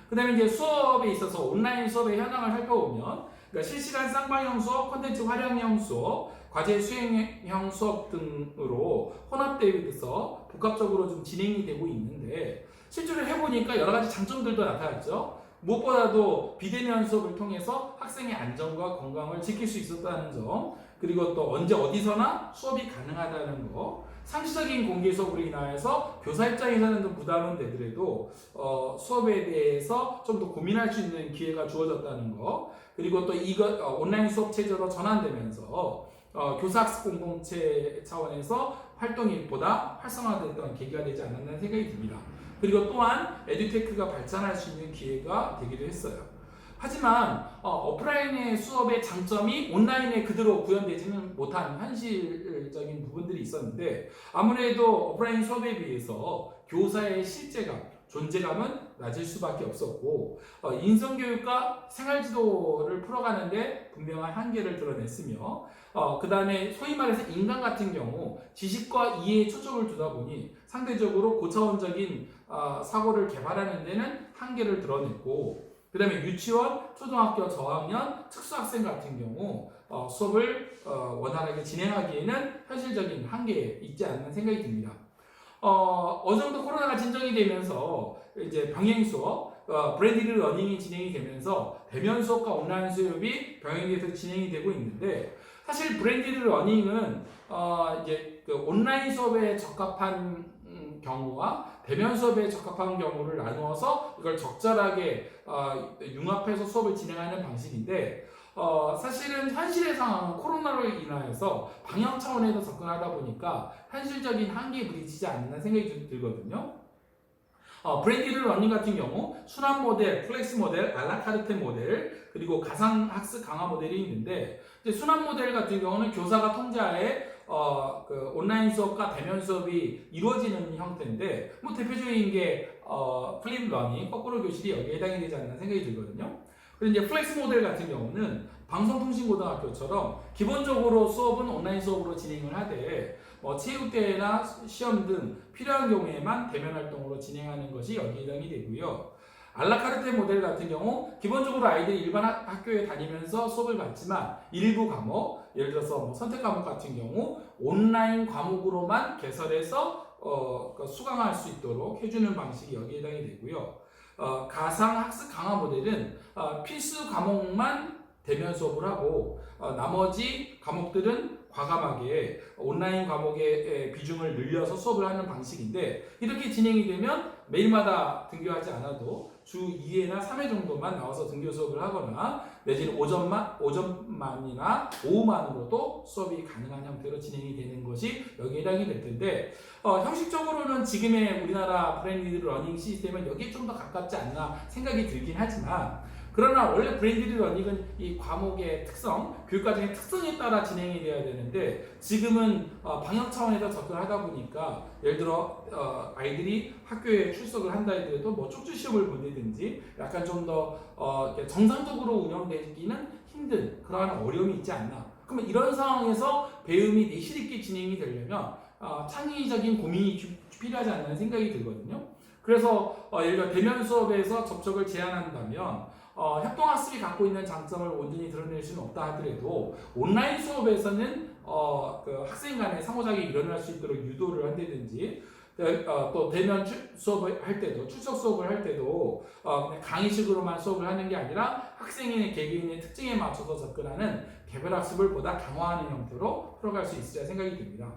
그 다음에 이제 수업에 있어서 온라인 수업의 현황을 살펴보면, 그러니까 실시간 쌍방향 수업, 콘텐츠 활용형 수업, 과제 수행형 수업 등으로 혼합되어서 복합적으로 좀 진행이 되고 있는데, 실제로 해보니까 여러 가지 장점들도 나타났죠. 무엇보다도 비대면 수업을 통해서 학생의 안전과 건강을 지킬 수 있었다는 점, 그리고 또 언제 어디서나 수업이 가능하다는 거, 상시적인 공개 수업으로 인하여서 교사 입장에서는 좀 부담은 되더라도 수업에 대해서 좀 더 고민할 수 있는 기회가 주어졌다는 거, 그리고 또 이거 온라인 수업 체제로 전환되면서 교사 학습 공동체 차원에서 활동이 보다 활성화됐던 계기가 되지 않았나 생각이 듭니다. 그리고 또한 에듀테크가 발전할 수 있는 기회가 되기도 했어요. 하지만 오프라인의 수업의 장점이 온라인에 그대로 구현되지는 못한 현실적인 부분들이 있었는데, 아무래도 오프라인 수업에 비해서 교사의 실제감, 존재감은 낮을 수밖에 없었고, 인성교육과 생활지도를 풀어가는데 분명한 한계를 드러냈으며, 그 다음에 소위 말해서 인간 같은 경우 지식과 이해에 초점을 두다 보니 상대적으로 고차원적인 사고를 개발하는 데는 한계를 드러냈고, 그 다음에 유치원, 초등학교 저학년, 특수학생 같은 경우 수업을 원활하게 진행하기에는 현실적인 한계에 있지 않는 생각이 듭니다. 어느 정도 코로나가 진정이 되면서 이제 병행 수업, 브랜디드 러닝이 진행이 되면서 대면 수업과 온라인 수업이 병행돼서 진행이 되고 있는데, 사실 브랜디드 러닝은 이제 그 온라인 수업에 적합한 경우와 대면 수업에 적합한 경우를 나누어서 이걸 적절하게 융합해서 수업을 진행하는 방식인데, 사실은 현실의 상황은 코로나로 인하여서 방역 차원에서 접근하다 보니까 현실적인 한계에 부딪히지 않나 생각이 들거든요. 브랜디드 러닝 같은 경우 순환 모델, 플렉스 모델, 알라카르테 모델, 그리고 가상 학습 강화 모델이 있는데, 이제 순환 모델 같은 경우는 교사가 통제하에 그 온라인 수업과 대면 수업이 이루어지는 형태인데, 뭐 대표적인 게 플립 러닝, 거꾸로 교실이 여기에 해당이 되지 않나 생각이 들거든요. 그리고 이제 플렉스 모델 같은 경우는 방송통신고등학교처럼 기본적으로 수업은 온라인 수업으로 진행을 하되 체육대회나 시험 등 필요한 경우에만 대면 활동으로 진행하는 것이 여기에 해당이 되고요. 알라카르테 모델 같은 경우 기본적으로 아이들이 일반 학교에 다니면서 수업을 받지만 일부 과목, 예를 들어서 뭐 선택 과목 같은 경우 온라인 과목으로만 개설해서 수강할 수 있도록 해주는 방식이 여기에 해당이 되고요. 가상 학습 강화 모델은 필수 과목만 대면 수업을 하고 나머지 과목들은 과감하게 온라인 과목의 비중을 늘려서 수업을 하는 방식인데, 이렇게 진행이 되면 매일마다 등교하지 않아도 주 2회나 3회 정도만 나와서 등교 수업을 하거나 내지는 오전만이나 오후만으로도 수업이 가능한 형태로 진행이 되는 것이 여기에 해당이 될 텐데, 형식적으로는 지금의 우리나라 브랜디드 러닝 시스템은 여기에 좀 더 가깝지 않나 생각이 들긴 하지만, 그러나 원래 브랜디드 러닝은 이 과목의 특성, 교육과정의 특성에 따라 진행이 돼야 되는데, 지금은 방역 차원에서 접근하다 보니까 예를 들어 아이들이 학교에 출석을 한다 하더라도 뭐 쪽지 시험을 본다든지 약간 좀 더 정상적으로 운영되기는 힘든 그러한 어려움이 있지 않나. 그러면 이런 상황에서 배움이 내실 있게 진행이 되려면 창의적인 고민이 필요하지 않나 생각이 들거든요. 그래서 예를 들어 대면 수업에서 접촉을 제한한다면 협동학습이 갖고 있는 장점을 온전히 드러낼 수는 없다 하더라도 온라인 수업에서는 그 학생 간의 상호작용이 일어날 수 있도록 유도를 한다든지, 또 대면 수업을 할 때도, 출석 수업을 할 때도 그냥 강의식으로만 수업을 하는 게 아니라 학생의 개개인의 특징에 맞춰서 접근하는 개별학습을 보다 강화하는 형태로 풀어갈 수 있으리라 생각이 듭니다.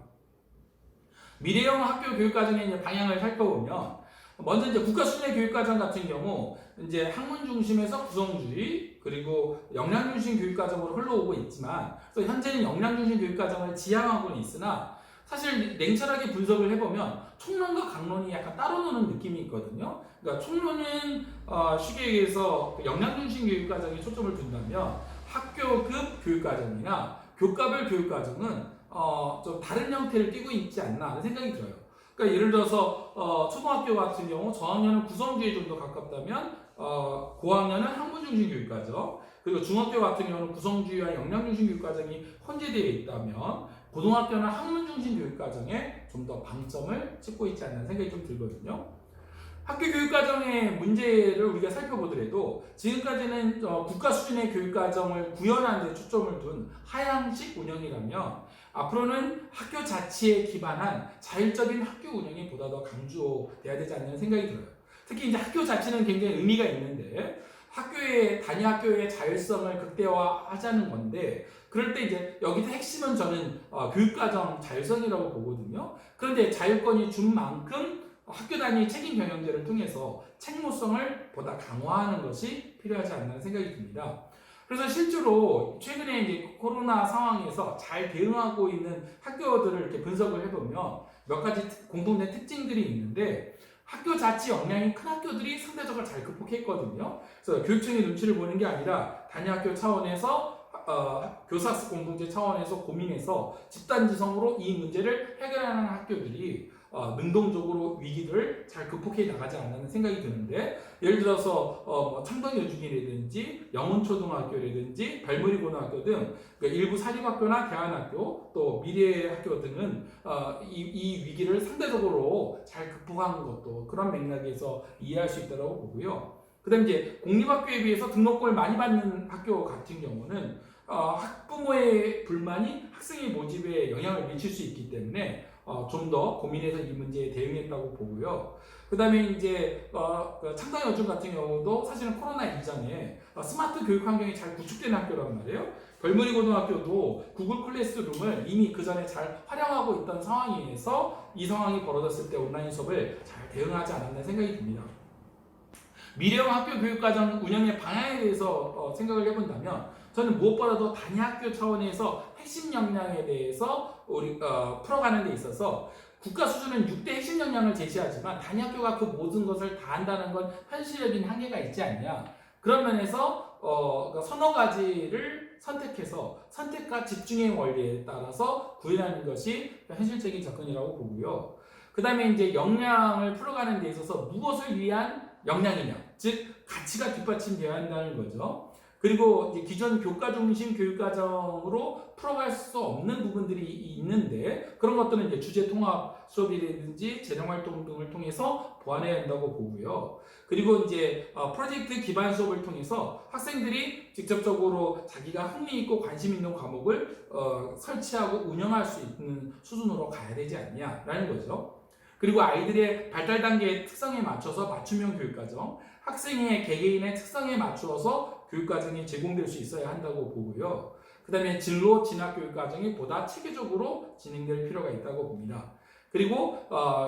미래형 학교 교육과정의 방향을 살펴보면, 먼저 이제 국가 수준의 교육과정 같은 경우 이제 학문 중심에서 구성주의, 그리고 역량 중심 교육과정으로 흘러오고 있지만, 그래서 현재는 역량 중심 교육과정을 지향하고는 있으나, 사실 냉철하게 분석을 해보면 총론과 강론이 약간 따로 노는 느낌이 있거든요. 그러니까 총론은 쉽게 얘기해서 역량 중심 교육과정에 초점을 둔다면, 학교급 교육과정이나 교과별 교육과정은 좀 다른 형태를 띠고 있지 않나 하는 생각이 들어요. 그러니까 예를 들어서 초등학교 같은 경우 저학년은 구성주의에 좀 더 가깝다면 고학년은 학문 중심 교육과정, 그리고 중학교 같은 경우는 구성주의와 역량 중심 교육과정이 혼재되어 있다면 고등학교는 학문 중심 교육과정에 좀 더 방점을 찍고 있지 않나 생각이 좀 들거든요. 학교 교육과정의 문제를 우리가 살펴보더라도 지금까지는 국가 수준의 교육과정을 구현하는 데 초점을 둔 하향식 운영이라면, 앞으로는 학교 자치에 기반한 자율적인 학교 운영이 보다 더 강조돼야 되지 않는 생각이 들어요. 특히 이제 학교 자치는 굉장히 의미가 있는데, 단위 학교의 자율성을 극대화하자는 건데, 그럴 때 이제 여기서 핵심은 저는 교육과정 자율성이라고 보거든요. 그런데 자율권이 준 만큼 학교 단위 책임 경영제를 통해서 책무성을 보다 강화하는 것이 필요하지 않나 생각이 듭니다. 그래서 실제로 최근에 이제 코로나 상황에서 잘 대응하고 있는 학교들을 이렇게 분석을 해보면 몇 가지 공통된 특징들이 있는데 학교 자치 역량이 큰 학교들이 상대적으로 잘 극복했거든요. 그래서 교육청의 눈치를 보는 게 아니라 단위 학교 차원에서 교사수 공동체 차원에서 고민해서 집단지성으로 이 문제를 해결하는 학교들이 능동적으로 위기들을 잘 극복해 나가지 않는 생각이 드는데 예를 들어서 뭐 청동여중이라든지 영훈초등학교라든지 별무리 고등학교 등 일부 사립학교나 대안학교 또 미래학교 등은 이 위기를 상대적으로 잘 극복한 것도 그런 맥락에서 이해할 수 있다고 보고요. 그 다음에 이제 공립학교에 비해서 등록금을 많이 받는 학교 같은 경우는 학부모의 불만이 학생의 모집에 영향을 미칠 수 있기 때문에 좀 더 고민해서 이 문제에 대응했다고 보고요. 그 다음에 이제 창당여중 같은 경우도 사실은 코로나 이전에 스마트 교육 환경이 잘 구축된 학교란 말이에요. 별무리 고등학교도 구글 클래스룸을 이미 그 전에 잘 활용하고 있던 상황에서 이 상황이 벌어졌을 때 온라인 수업을 잘 대응하지 않았나 생각이 듭니다. 미래형 학교 교육과정 운영의 방향에 대해서 생각을 해본다면 저는 무엇보다도 단위 학교 차원에서 핵심 역량에 대해서 우리 풀어가는 데 있어서 국가 수준은 6대 핵심 역량을 제시하지만 단위 학교가 그 모든 것을 다 한다는 건 현실적인 한계가 있지 않냐. 그런 면에서 서너 가지를 선택해서 선택과 집중의 원리에 따라서 구현하는 것이 현실적인 접근이라고 보고요. 그 다음에 이제 역량을 풀어가는 데 있어서 무엇을 위한 역량이냐, 즉 가치가 뒷받침되어야 한다는 거죠. 그리고 이제 기존 교과 중심 교육과정으로 풀어갈 수 없는 부분들이 있는데 그런 것들은 이제 주제 통합 수업이라든지 재정활동 등을 통해서 보완해야 한다고 보고요. 그리고 이제 프로젝트 기반 수업을 통해서 학생들이 직접적으로 자기가 흥미 있고 관심 있는 과목을 설치하고 운영할 수 있는 수준으로 가야 되지 않냐라는 거죠. 그리고 아이들의 발달 단계의 특성에 맞춰서 맞춤형 교육과정, 학생의 개개인의 특성에 맞추어서 교육과정이 제공될 수 있어야 한다고 보고요. 그 다음에 진로 진학 교육과정이 보다 체계적으로 진행될 필요가 있다고 봅니다. 그리고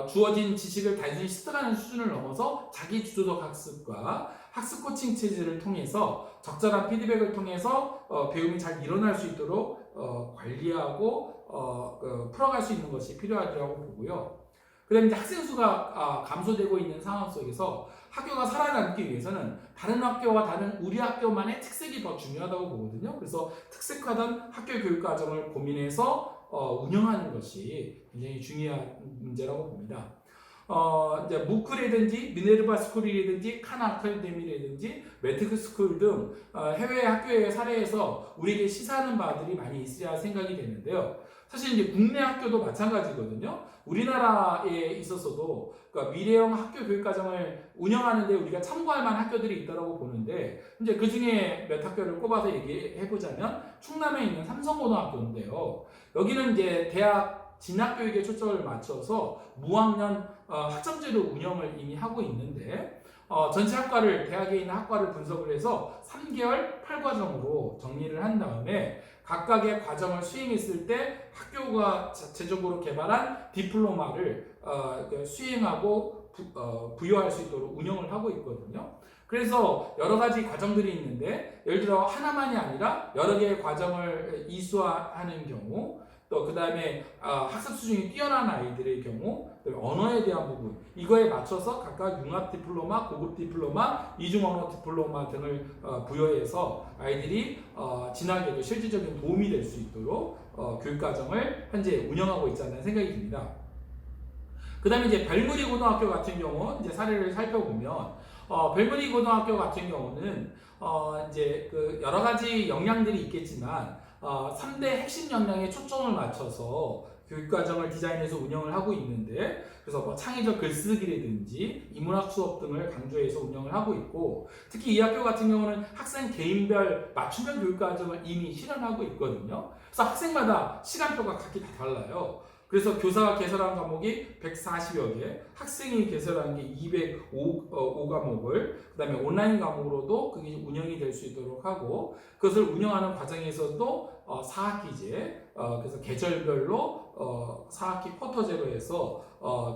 주어진 지식을 단순히 습득하는 수준을 넘어서 자기 주도적 학습과 학습 코칭 체제를 통해서 적절한 피드백을 통해서 배움이 잘 일어날 수 있도록 관리하고 풀어갈 수 있는 것이 필요하다고 보고요. 그 다음에 이제 학생 수가 감소되고 있는 상황 속에서 학교가 살아남기 위해서는 다른 학교와 다른 우리 학교만의 특색이 더 중요하다고 보거든요. 그래서 특색화된 학교 교육 과정을 고민해서 운영하는 것이 굉장히 중요한 문제라고 봅니다. 이제 무크라든지 미네르바 스쿨이라든지 칸 아카데미라든지 매트릭 스쿨 등 해외 학교의 사례에서 우리에게 시사하는 바들이 많이 있어야 생각이 되는데요. 사실 이제 국내 학교도 마찬가지거든요. 우리나라에 있어서도 그러니까 미래형 학교 교육과정을 운영하는데 우리가 참고할 만한 학교들이 있다고 보는데 이제 그 중에 몇 학교를 꼽아서 얘기해보자면 충남에 있는 삼성고등학교인데요. 여기는 이제 대학 진학교육에 초점을 맞춰서 무학년 학점제로 운영을 이미 하고 있는데 전체 학과를 대학에 있는 학과를 분석을 해서 3개월 8과정으로 정리를 한 다음에 각각의 과정을 수행했을 때 학교가 자체적으로 개발한 디플로마를 수행하고 부여할 수 있도록 운영을 하고 있거든요. 그래서 여러 가지 과정들이 있는데 예를 들어 하나만이 아니라 여러 개의 과정을 이수하는 경우 또 그 다음에 학습 수준이 뛰어난 아이들의 경우 언어에 대한 부분 이거에 맞춰서 각각 융합 디플로마, 고급 디플로마, 이중 언어 디플로마 등을 부여해서 아이들이 진학에도 실질적인 도움이 될 수 있도록 교육과정을 현재 운영하고 있지 않나 생각이 듭니다. 그 다음에 이제 별무리 고등학교 같은 경우 이제 사례를 살펴보면 별무리 고등학교 같은 경우는 이제 그 여러 가지 역량들이 있겠지만 3대 핵심 역량에 초점을 맞춰서 교육과정을 디자인해서 운영을 하고 있는데 그래서 뭐 창의적 글쓰기라든지 인문학 수업 등을 강조해서 운영을 하고 있고 특히 이 학교 같은 경우는 학생 개인별 맞춤형 교육과정을 이미 실현하고 있거든요. 그래서 학생마다 시간표가 각기 다 달라요. 그래서 교사가 개설한 과목이 140여 개, 학생이 개설한 게 205과목을 그다음에 온라인 과목으로도 그게 운영이 될 수 있도록 하고 그것을 운영하는 과정에서도 4학기제 그래서 계절별로 4학기 쿼터제로 해서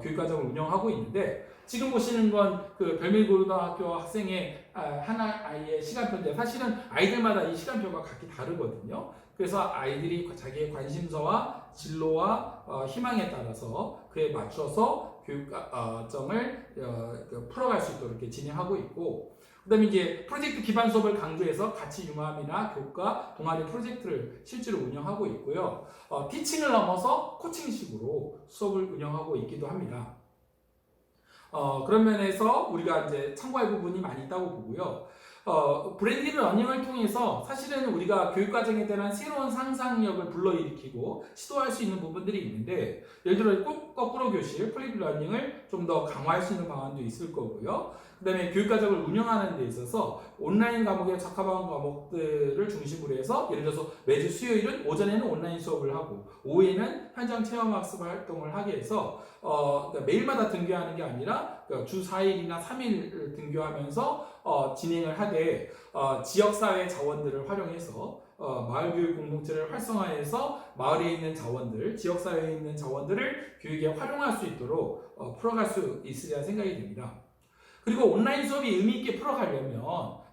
교육과정을 운영하고 있는데 지금 보시는 건 그 별밀고등학교 학생의 하나 아이의 시간표인데 사실은 아이들마다 이 시간표가 각기 다르거든요. 그래서 아이들이 자기의 관심사와 진로와 희망에 따라서 그에 맞춰서 교육과정을 풀어갈 수 있도록 이렇게 진행하고 있고 그다음에 이제 프로젝트 기반 수업을 강조해서 가치 융합이나 교과 동아리 프로젝트를 실제로 운영하고 있고요. 티칭을 넘어서 코칭식으로 수업을 운영하고 있기도 합니다. 그런 면에서 우리가 이제 참고할 부분이 많이 있다고 보고요. 브랜디드 러닝을 통해서 사실은 우리가 교육과정에 대한 새로운 상상력을 불러일으키고 시도할 수 있는 부분들이 있는데 예를 들어 거꾸로 교실, 플립 러닝을 좀 더 강화할 수 있는 방안도 있을 거고요. 그 다음에 교육과정을 운영하는 데 있어서 온라인 과목에 적합한 과목들을 중심으로 해서 예를 들어서 매주 수요일은 오전에는 온라인 수업을 하고 오후에는 현장 체험학습 활동을 하게 해서 그러니까 매일마다 등교하는 게 아니라 그러니까 주 4일이나 3일 등교하면서 진행을 하되 지역사회 자원들을 활용해서 마을교육 공동체를 활성화해서 마을에 있는 자원들, 지역사회에 있는 자원들을 교육에 활용할 수 있도록 풀어갈 수 있으리라 생각이 됩니다. 그리고 온라인 수업이 의미 있게 풀어가려면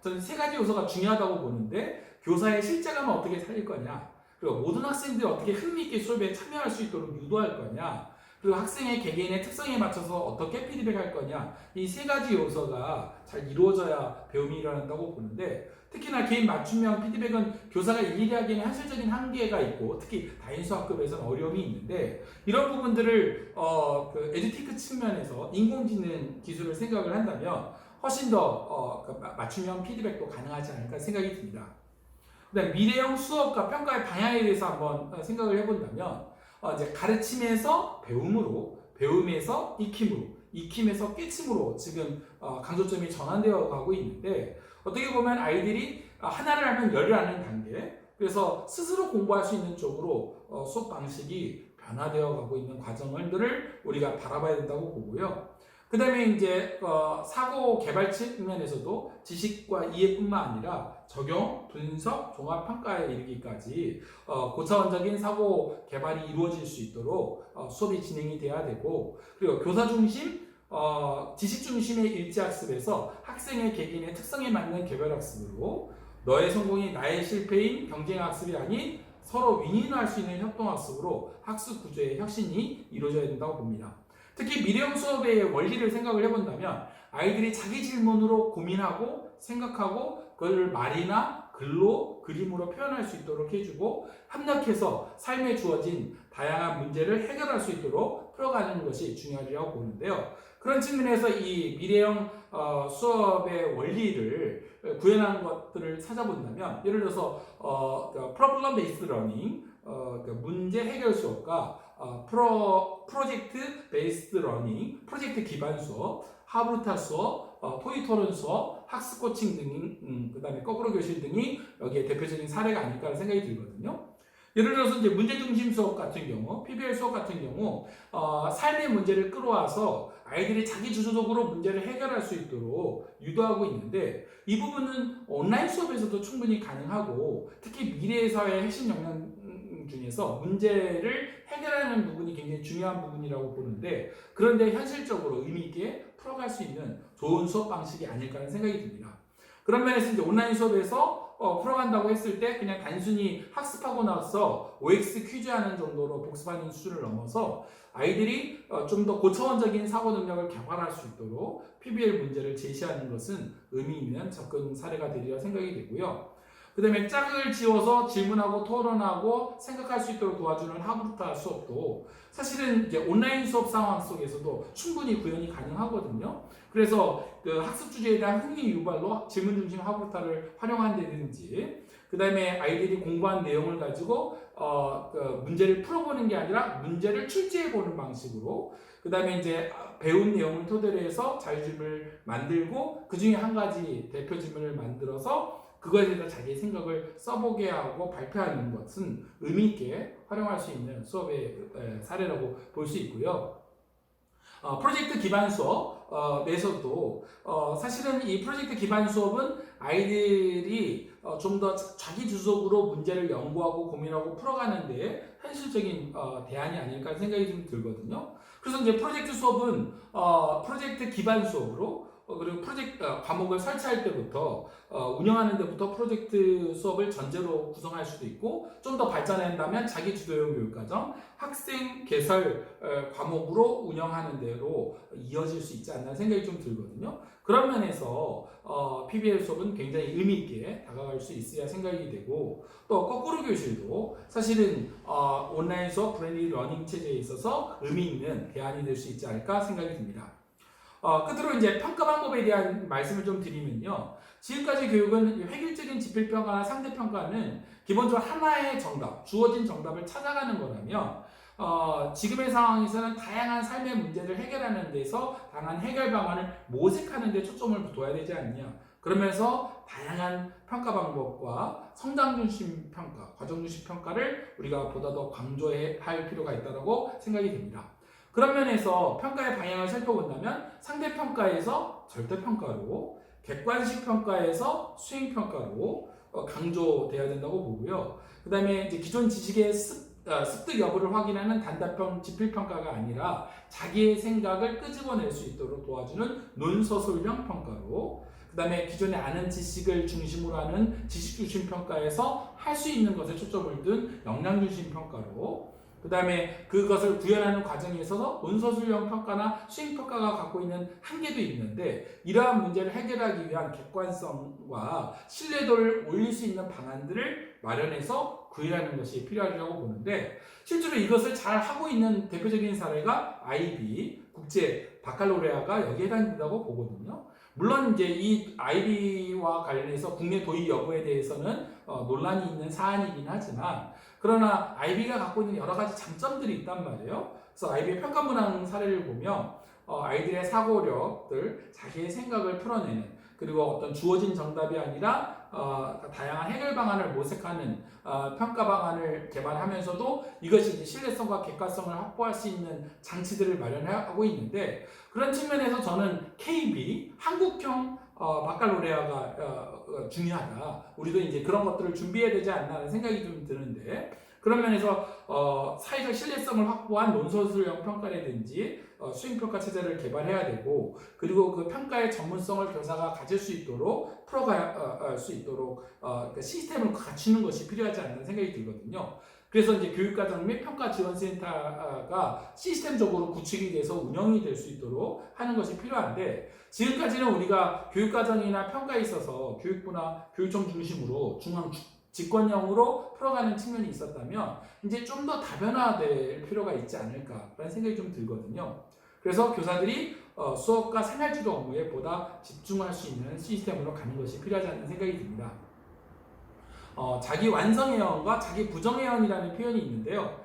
저는 세 가지 요소가 중요하다고 보는데 교사의 실제감을 어떻게 살릴 거냐, 그리고 모든 학생들이 어떻게 흥미있게 수업에 참여할 수 있도록 유도할 거냐, 그리고 학생의 개개인의 특성에 맞춰서 어떻게 피드백할 거냐, 이 세 가지 요소가 잘 이루어져야 배움이 일어난다고 보는데 특히나 개인 맞춤형 피드백은 교사가 일일이 하기에는 현실적인 한계가 있고 특히 다인수학급에서는 어려움이 있는데 이런 부분들을 그 에듀테크 측면에서 인공지능 기술을 생각을 한다면 훨씬 더 맞춤형 피드백도 가능하지 않을까 생각이 듭니다. 그다음 미래형 수업과 평가의 방향에 대해서 한번 생각을 해본다면 이제 가르침에서 배움으로, 배움에서 익힘으로, 익힘에서 깨침으로 지금 강조점이 전환되어 가고 있는데 어떻게 보면 아이들이 하나를 하면 열을 아는 단계, 그래서 스스로 공부할 수 있는 쪽으로 수업 방식이 변화되어 가고 있는 과정들을 우리가 바라봐야 된다고 보고요. 그 다음에 이제 사고 개발 측면에서도 지식과 이해뿐만 아니라 적용, 분석, 종합 평가에 이르기까지 고차원적인 사고 개발이 이루어질 수 있도록 수업이 진행이 돼야 되고 그리고 교사 중심, 지식 중심의 일지학습에서 학생의 개개인의 특성에 맞는 개별학습으로 너의 성공이 나의 실패인 경쟁학습이 아닌 서로 윈윈할 수 있는 협동학습으로 학습 구조의 혁신이 이루어져야 된다고 봅니다. 특히 미래형 수업의 원리를 생각을 해본다면 아이들이 자기 질문으로 고민하고 생각하고 그걸 말이나 글로 그림으로 표현할 수 있도록 해주고 협력해서 삶에 주어진 다양한 문제를 해결할 수 있도록 풀어가는 것이 중요하다고 보는데요. 그런 측면에서 이 미래형 수업의 원리를 구현하는 것들을 찾아본다면 예를 들어서 problem based learning, 문제 해결 수업과 프로젝트 베이스드 러닝, 프로젝트 기반 수업, 하브루타 수업, 토익 토론 수업, 학습 코칭 등이 그 다음에 거꾸로 교실 등이 여기에 대표적인 사례가 아닐까 생각이 들거든요. 예를 들어서 이제 문제 중심 수업 같은 경우, PBL 수업 같은 경우 삶의 문제를 끌어와서 아이들이 자기 주도적으로 문제를 해결할 수 있도록 유도하고 있는데 이 부분은 온라인 수업에서도 충분히 가능하고 특히 미래의 사회의 핵심 역량 중에서 문제를 해결하는 부분이 굉장히 중요한 부분이라고 보는데 그런데 현실적으로 의미 있게 풀어갈 수 있는 좋은 수업 방식이 아닐까 하는 생각이 듭니다. 그런 면에서 이제 온라인 수업에서 풀어간다고 했을 때 그냥 단순히 학습하고 나서 OX 퀴즈 하는 정도로 복습하는 수준을 넘어서 아이들이 좀 더 고차원적인 사고 능력을 개발할 수 있도록 PBL 문제를 제시하는 것은 의미 있는 접근 사례가 되리라 생각이 되고요. 그 다음에 짝을 지어서 질문하고 토론하고 생각할 수 있도록 도와주는 하브루타 수업도 사실은 이제 온라인 수업 상황 속에서도 충분히 구현이 가능하거든요. 그래서 그 학습 주제에 대한 흥미 유발로 질문 중심 하브루타를 활용한다든지 그 다음에 아이들이 공부한 내용을 가지고 그 문제를 풀어보는 게 아니라 문제를 출제해보는 방식으로 그 다음에 이제 배운 내용을 토대로 해서 자유질문을 만들고 그 중에 한 가지 대표 질문을 만들어서 그거에 대해서 자기의 생각을 써보게 하고 발표하는 것은 의미 있게 활용할 수 있는 수업의 사례라고 볼 수 있고요. 프로젝트 기반 수업에서도 사실은 이 프로젝트 기반 수업은 아이들이 좀 더 자기 주석으로 문제를 연구하고 고민하고 풀어가는데 현실적인 대안이 아닐까 생각이 좀 들거든요. 그래서 이제 프로젝트 수업은 프로젝트 기반 수업으로 그리고 프로젝트 과목을 설치할 때부터 운영하는 데부터 프로젝트 수업을 전제로 구성할 수도 있고 좀 더 발전한다면 자기 주도형 교육과정, 학생 개설 과목으로 운영하는 대로 이어질 수 있지 않나 생각이 좀 들거든요. 그런 면에서 PBL 수업은 굉장히 의미 있게 다가갈 수 있어야 생각이 되고 또 거꾸로 교실도 사실은 온라인 수업 브랜드 러닝 체제에 있어서 의미 있는 대안이 될 수 있지 않을까 생각이 듭니다. 끝으로 이제 평가 방법에 대한 말씀을 좀 드리면요. 지금까지 교육은 획일적인 지필평가나 상대평가는 기본적으로 하나의 정답, 주어진 정답을 찾아가는 거라면 지금의 상황에서는 다양한 삶의 문제를 해결하는 데서 다양한 해결 방안을 모색하는 데 초점을 둬야 되지 않냐. 그러면서 다양한 평가 방법과 성장 중심 평가, 과정 중심 평가를 우리가 보다 더 강조할 필요가 있다고 생각이 됩니다. 그런 면에서 평가의 방향을 살펴본다면 상대평가에서 절대평가로, 객관식 평가에서 수행평가로 강조돼야 된다고 보고요. 그 다음에 이제 기존 지식의 습득 여부를 확인하는 단답형 지필평가가 아니라 자기의 생각을 끄집어낼 수 있도록 도와주는 논서술형 평가로, 그 다음에 기존에 아는 지식을 중심으로 하는 지식 중심 평가에서 할 수 있는 것에 초점을 둔 역량 중심 평가로, 그 다음에 그것을 구현하는 과정에 있어서 논서술형 평가나 수행평가가 갖고 있는 한계도 있는데 이러한 문제를 해결하기 위한 객관성과 신뢰도를 올릴 수 있는 방안들을 마련해서 구현하는 것이 필요하다고 보는데 실제로 이것을 잘 하고 있는 대표적인 사례가 IB, 국제 바칼로레아가 여기에 해당된다고 보거든요. 물론 이제 이 IB와 관련해서 국내 도입 여부에 대해서는 논란이 있는 사안이긴 하지만 그러나 IB가 갖고 있는 여러 가지 장점들이 있단 말이에요. 그래서 IB의 평가 문항 사례를 보면 아이들의 사고력들, 자기의 생각을 풀어내는 그리고 어떤 주어진 정답이 아니라 다양한 해결 방안을 모색하는 평가 방안을 개발하면서도 이것이 이제 신뢰성과 객관성을 확보할 수 있는 장치들을 마련하고 있는데 그런 측면에서 저는 KB, 한국형 바칼로레아가 중요하다. 우리도 이제 그런 것들을 준비해야 되지 않나 하는 생각이 좀 드는데 그런 면에서 사회적 신뢰성을 확보한 논서술형 평가라든지 수행평가 체제를 개발해야 되고 그리고 그 평가의 전문성을 교사가 가질 수 있도록 풀어갈 수 있도록 그 시스템을 갖추는 것이 필요하지 않나 생각이 들거든요. 그래서 이제 교육과정 및 평가지원센터가 시스템적으로 구축이 돼서 운영이 될 수 있도록 하는 것이 필요한데 지금까지는 우리가 교육과정이나 평가에 있어서 교육부나 교육청 중심으로 중앙 집권형으로 풀어가는 측면이 있었다면 이제 좀 더 다변화될 필요가 있지 않을까라는 생각이 좀 들거든요. 그래서 교사들이 수업과 생활지도 업무에 보다 집중할 수 있는 시스템으로 가는 것이 필요하지 않는 생각이 듭니다. 자기 완성 예언과 자기 부정 예언이라는 표현이 있는데요.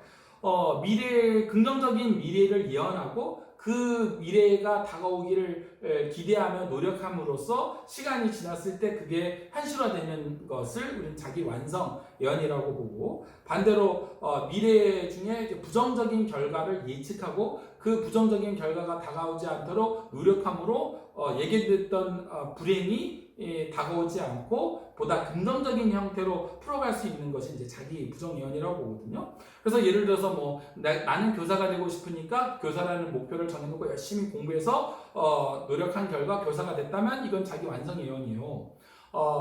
긍정적인 미래를 예언하고 그 미래가 다가오기를 기대하며 노력함으로써 시간이 지났을 때 그게 현실화되는 것을 우리는 자기 완성 예언이라고 보고 반대로 미래 중에 이제 부정적인 결과를 예측하고 그 부정적인 결과가 다가오지 않도록 노력함으로 예견됐던 불행이 다가오지 않고 보다 긍정적인 형태로 풀어갈 수 있는 것이 이제 자기 부정 예언이라고 보거든요. 그래서 예를 들어서 뭐 나는 교사가 되고 싶으니까 교사라는 목표를 정해놓고 열심히 공부해서 노력한 결과 교사가 됐다면 이건 자기 완성 예언이에요.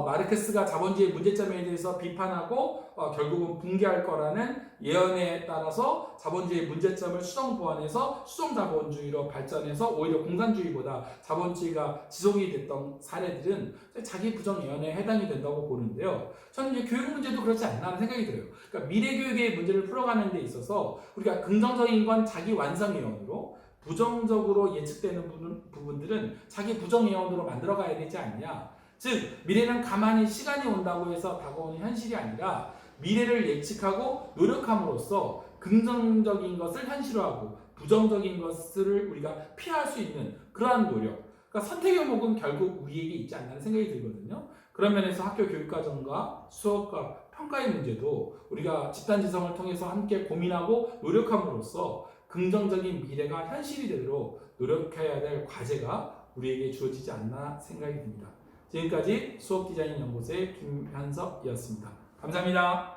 마르크스가 자본주의의 문제점에 대해서 비판하고 결국은 붕괴할 거라는 예언에 따라서 자본주의의 문제점을 수정 보완해서 수정 자본주의로 발전해서 오히려 공산주의보다 자본주의가 지속이 됐던 사례들은 자기 부정 예언에 해당이 된다고 보는데요. 저는 이제 교육 문제도 그렇지 않나 하는 생각이 들어요. 그러니까 미래 교육의 문제를 풀어가는 데 있어서 우리가 긍정적인 건 자기 완성 예언으로 부정적으로 예측되는 부분들은 자기 부정 예언으로 만들어가야 되지 않냐. 즉 미래는 가만히 시간이 온다고 해서 다가오는 현실이 아니라 미래를 예측하고 노력함으로써 긍정적인 것을 현실화하고 부정적인 것을 우리가 피할 수 있는 그러한 노력. 그러니까 선택의 목은 결국 우리에게 있지 않나는 생각이 들거든요. 그런 면에서 학교 교육과정과 수업과 평가의 문제도 우리가 집단지성을 통해서 함께 고민하고 노력함으로써 긍정적인 미래가 현실이 되도록 노력해야 될 과제가 우리에게 주어지지 않나 생각이 듭니다. 지금까지 수업디자인 연구소의 김현석이었습니다. 감사합니다.